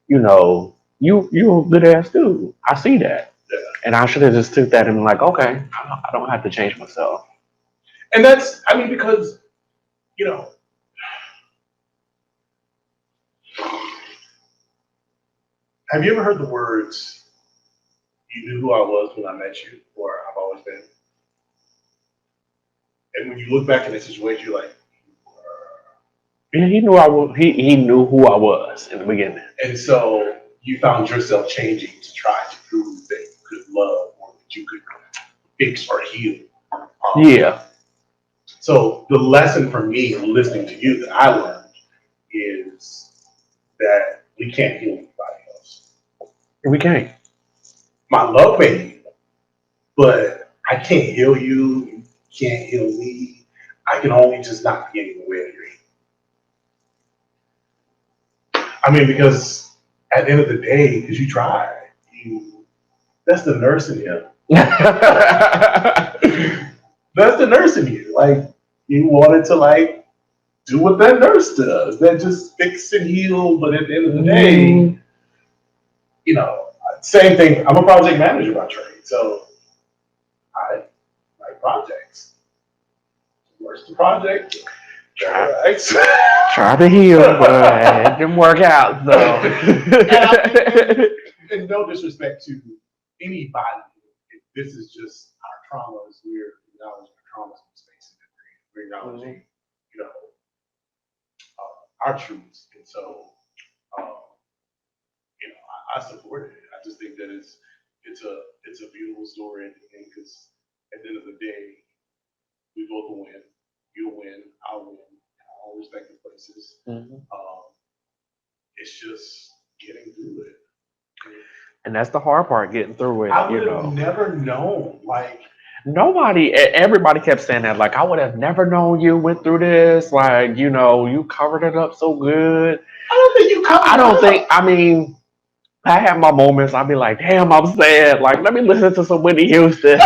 you're a good ass dude. I see that. Yeah. And I should have just took that and been like, okay, I don't have to change myself. And that's, I mean, because, you know, have you ever heard the words, you knew who I was when I met you, or I've always been? And when you look back in that situation, you're like, Yeah, he knew I was. He knew who I was in the beginning. and so you found yourself changing to try to prove that you could love or that you could fix or heal. Yeah. So the lesson for me listening to you that I learned is that we can't heal anybody else. We can't. My love may heal, but I can't heal you. You can't heal me. I can only just not be in the way of your healing. I mean, because at the end of the day, because you tried, that's the nurse in you. That's the nurse in you. Like you wanted to like do what that nurse does. That just fix and heal. But at the end of the day, same thing. I'm a project manager by trade, so I like projects. Where's the project? Try to heal, but it didn't work out. So, and no disrespect to anybody, this is just our traumas. We're acknowledging our traumas in space, and we're acknowledging, our truths. And so, I support it. I just think that it's a beautiful story, because at the end of the day, we both will win. You'll win. I'll win. All respective places. It's just getting through it. And that's the hard part, getting through it. I would have never known. Like everybody kept saying that. Like I would have never known you went through this. Like you covered it up so good. I don't think you covered. I don't think. I mean. I have my moments. I'll be like, damn, I'm sad. Like, let me listen to some Whitney Houston. She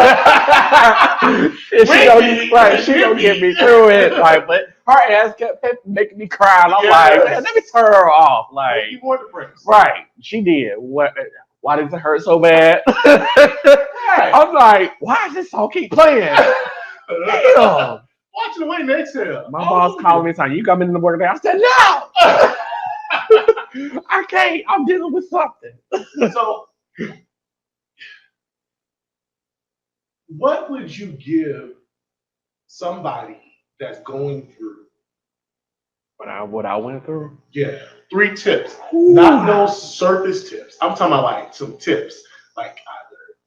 don't get me through it. Like, but her ass kept making me cry. And I'm like, man, let me turn her off. Like, you more depressed. Right. She did. What? Why does it hurt so bad? Right. I'm like, why does this song keep playing? Damn. Watching the way next to my boss calling me saying, you coming in the morning? I said, no. I can't. I'm dealing with something. So, what would you give somebody that's going through what I went through? Yeah, 3 tips. Ooh. Not no surface tips. I'm talking about like some tips, like either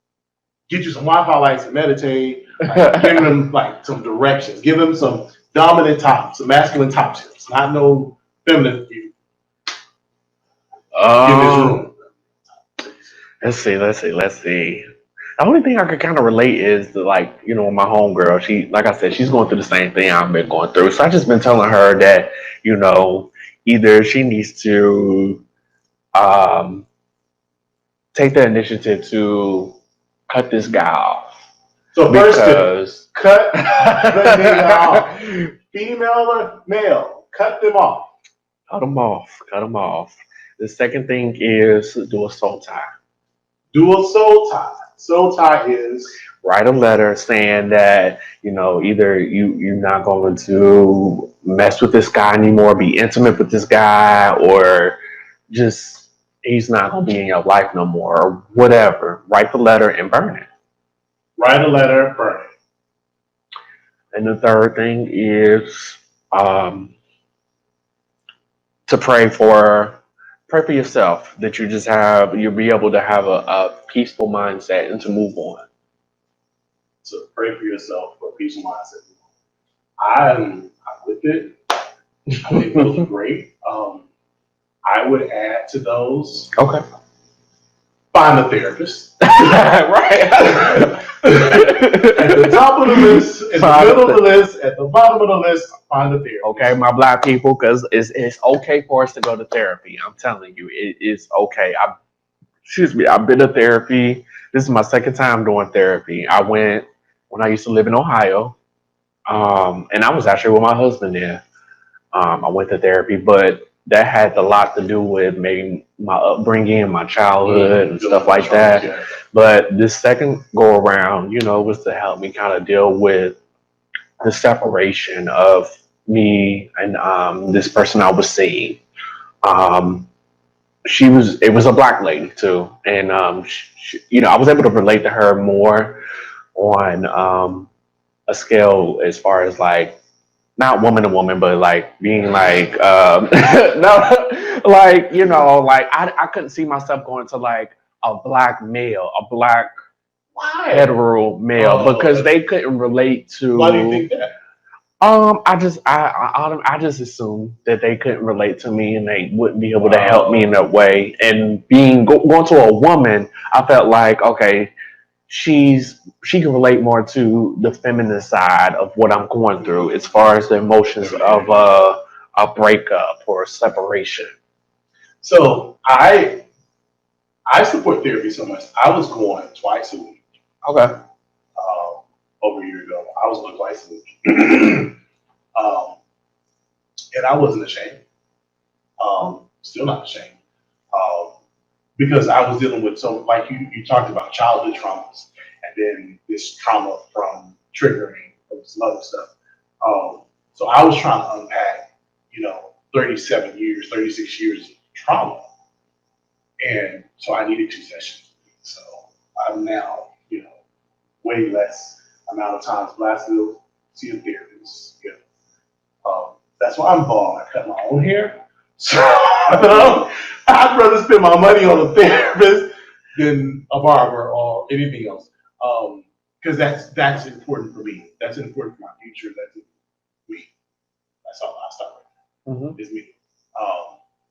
get you some Wi-Fi lights and meditate, like giving them like some directions, give them some dominant top, some masculine top tips, not no feminine. Let's see. The only thing I could kind of relate is that, like, my homegirl, she, like I said, she's going through the same thing I've been going through. So I just been telling her that, either she needs to um, take the initiative to cut this guy off. So first thing, Because cut the nigga off. Female or male, cut them off. cut them off. Cut them off. The second thing is do a soul tie. Do a soul tie. Soul tie is Write a letter saying that, either you're not going to mess with this guy anymore, be intimate with this guy, or just he's not going to be in your life no more, or whatever. Write the letter and burn it. write a letter, burn it. And the third thing is to pray for yourself, that you'll be able to have a peaceful mindset and to move on. So pray for yourself for peace of mindset. I'm with it. I think those are great. I would add to those. Okay. Find a therapist. Right. At the top of the list, in the middle of the list, at the bottom of the list, find a therapist. Okay, my Black people, because it's okay for us to go to therapy. I'm telling you, it is okay. I've been to therapy. This is my second time doing therapy. I went when I used to live in Ohio, and I was actually with my husband there. I went to therapy, but that had a lot to do with maybe my upbringing, my childhood, and stuff like that. Yeah. But this second go around, was to help me kind of deal with the separation of me and this person I was seeing. It was a Black lady too, and I was able to relate to her more on a scale as far as like not woman to woman, but like being like no, like like I couldn't see myself going to like a Black male, a Black Why? hetero male, because they couldn't relate to. Why do you think that? I just assumed that they couldn't relate to me and they wouldn't be able to help me in that way. And going to a woman, I felt like, okay, she can relate more to the feminine side of what I'm going through as far as the emotions of a breakup or a separation. So I support therapy so much. I was going twice a week. Okay. Over a year ago, I was going twice a week. And I wasn't ashamed. Still not ashamed. Because I was dealing with like you talked about childhood traumas and then this trauma from triggering of some other stuff. So I was trying to unpack, 36 years of trauma. And so I needed 2 sessions. So I'm now, way less amount of times, but I still see a therapist. That's why I'm bald. I cut my own hair. So I'd rather spend my money on a therapist than a barber or anything else. Because that's important for me. That's important for my future. That's me. That's all I start with. Mm-hmm. Is me.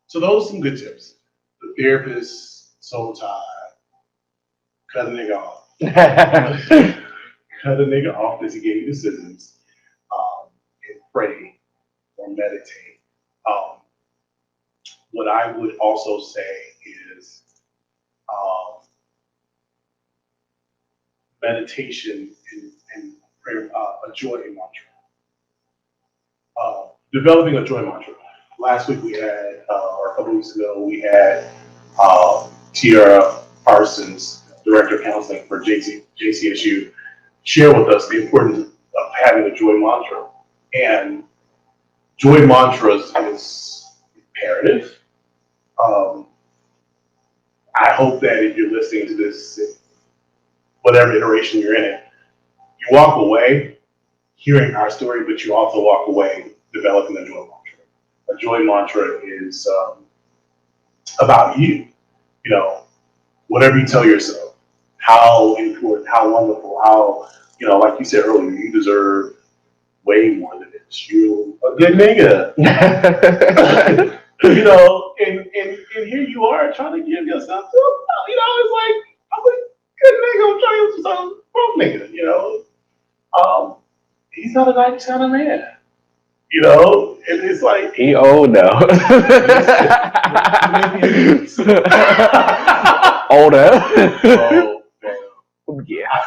So those are some good tips. The therapist, soul tie, cut a nigga off. Cut a nigga off as he gave you decisions, and pray or meditate. What I would also say is meditation and prayer, a joy mantra. Developing a joy mantra. Last week we had, or a couple weeks ago, we had Tiara Parsons, Director of Counseling for JCSU, share with us the importance of having a joy mantra. And joy mantras is imperative. I hope that if you're listening to this, whatever iteration you're in it, you walk away hearing our story, but you also walk away developing a joy mantra. A joy mantra is about you. Whatever you tell yourself, how important, how wonderful, how, like you said earlier, you deserve way more than this. You're a good nigga. And here you are trying to give yourself to, it's like, I'm a good nigga, I'm trying to nigga, he's not a 90s kind of man, and it's like, he old though. Older. Oh, yeah.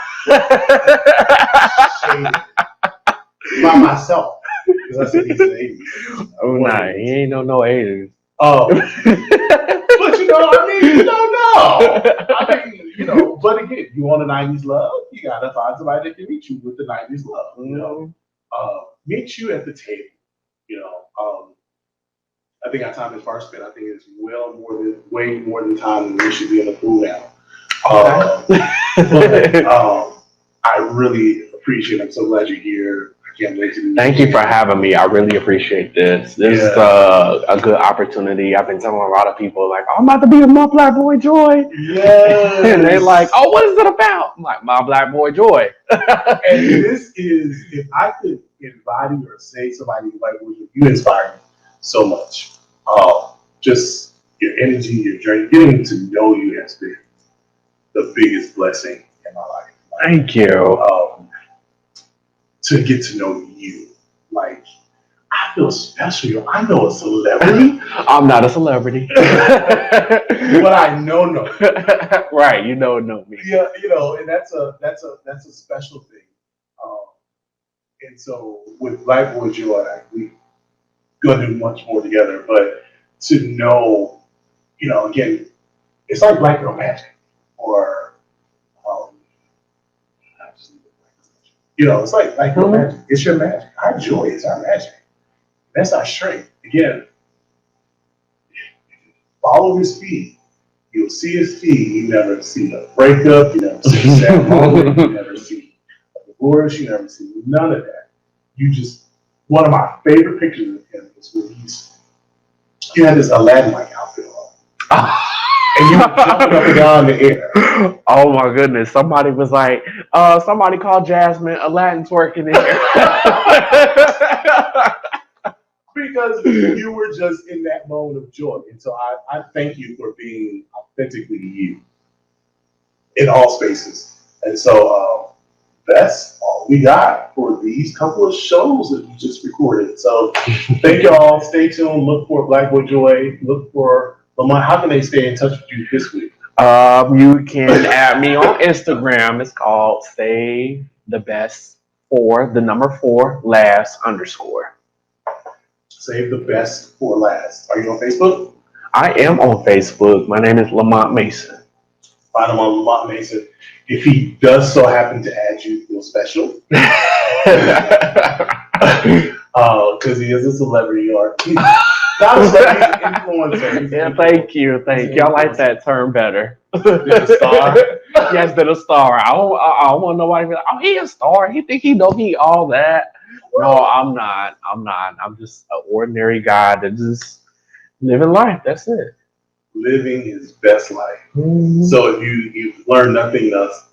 By myself, because I said he's an 80s. Oh, nah, he ain't no 80s. Oh, but you don't know. But again, you want a 90s love, you gotta find somebody that can meet you with the 90s love. Meet you at the table. I think our time is far spent. I think it's way more than time than we should be in the pool now. But I really appreciate it. I'm so glad you're here. I can't wait to do this. Thank you for having me. I really appreciate this. This is a good opportunity. I've been telling a lot of people, like, I'm about to be a My Black Boy Joy. Yes. And they're like, oh, what is it about? I'm like, My Black Boy Joy. And this is, if I could embody or say somebody like you inspire me so much. Just your energy, your journey, getting to know you has been the biggest blessing in my life. Thank you. To get to know you, like, I feel special. I know a celebrity. I'm not a celebrity. But I know. Right, you know me. Yeah, and that's a special thing. And so with Black Boy Joy, we gonna do much more together. But to know, again, it's like Black Girl Magic, or it's like Black Girl Magic. It's your magic. Our joy is our magic. That's our strength. Again, follow his feet. You'll see his feet. You never see a breakup. You never see a sad moment. You never see a divorce. You never see none of that. One of my favorite pictures of him is when he had this Aladdin-like outfit on. And you were jumping up and down in the air. Oh my goodness. Somebody was like, somebody called Jasmine, Aladdin's working in here. Because you were just in that moment of joy. And so I thank you for being authentically you in all spaces. And so that's all we got for these couple of shows that we just recorded. So thank y'all. Stay tuned. Look for Black Boy Joy. Look for LaMont. How can they stay in touch with you this week? You can add me on Instagram. It's called Save the Best for the number 4 last _ Save the Best for last. Are you on Facebook? I am on Facebook. My name is LaMont Mason. Find him on LaMont Mason. If he does so happen to add you, feel special. Because he is a celebrity artist. Not a celebrity, influencer. Yeah, thank you. I like that term better. The star? Yes, the star. I don't want nobody to be like, oh, he a star. He think he know me all that. No, I'm not. I'm just an ordinary guy that just living life. That's it. Living his best life. Mm-hmm. So if you've learned nothing else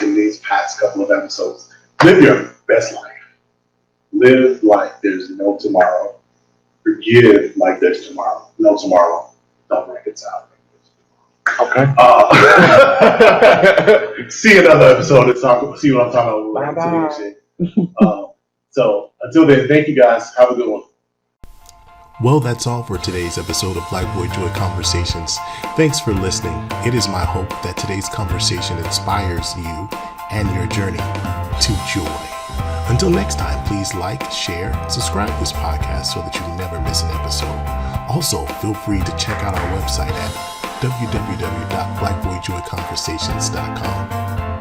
in these past couple of episodes, live your best life. Live like there's no tomorrow. Forgive like there's tomorrow. No tomorrow. Don't reconcile. Okay. See another episode and see what I'm talking about. Bye-bye. So until then, thank you guys. Have a good one. Well, that's all for today's episode of Black Boy Joy Conversations. Thanks for listening. It is my hope that today's conversation inspires you and your journey to joy. Until next time, please like, share, subscribe to this podcast so that you never miss an episode. Also, feel free to check out our website at www.blackboyjoyconversations.com.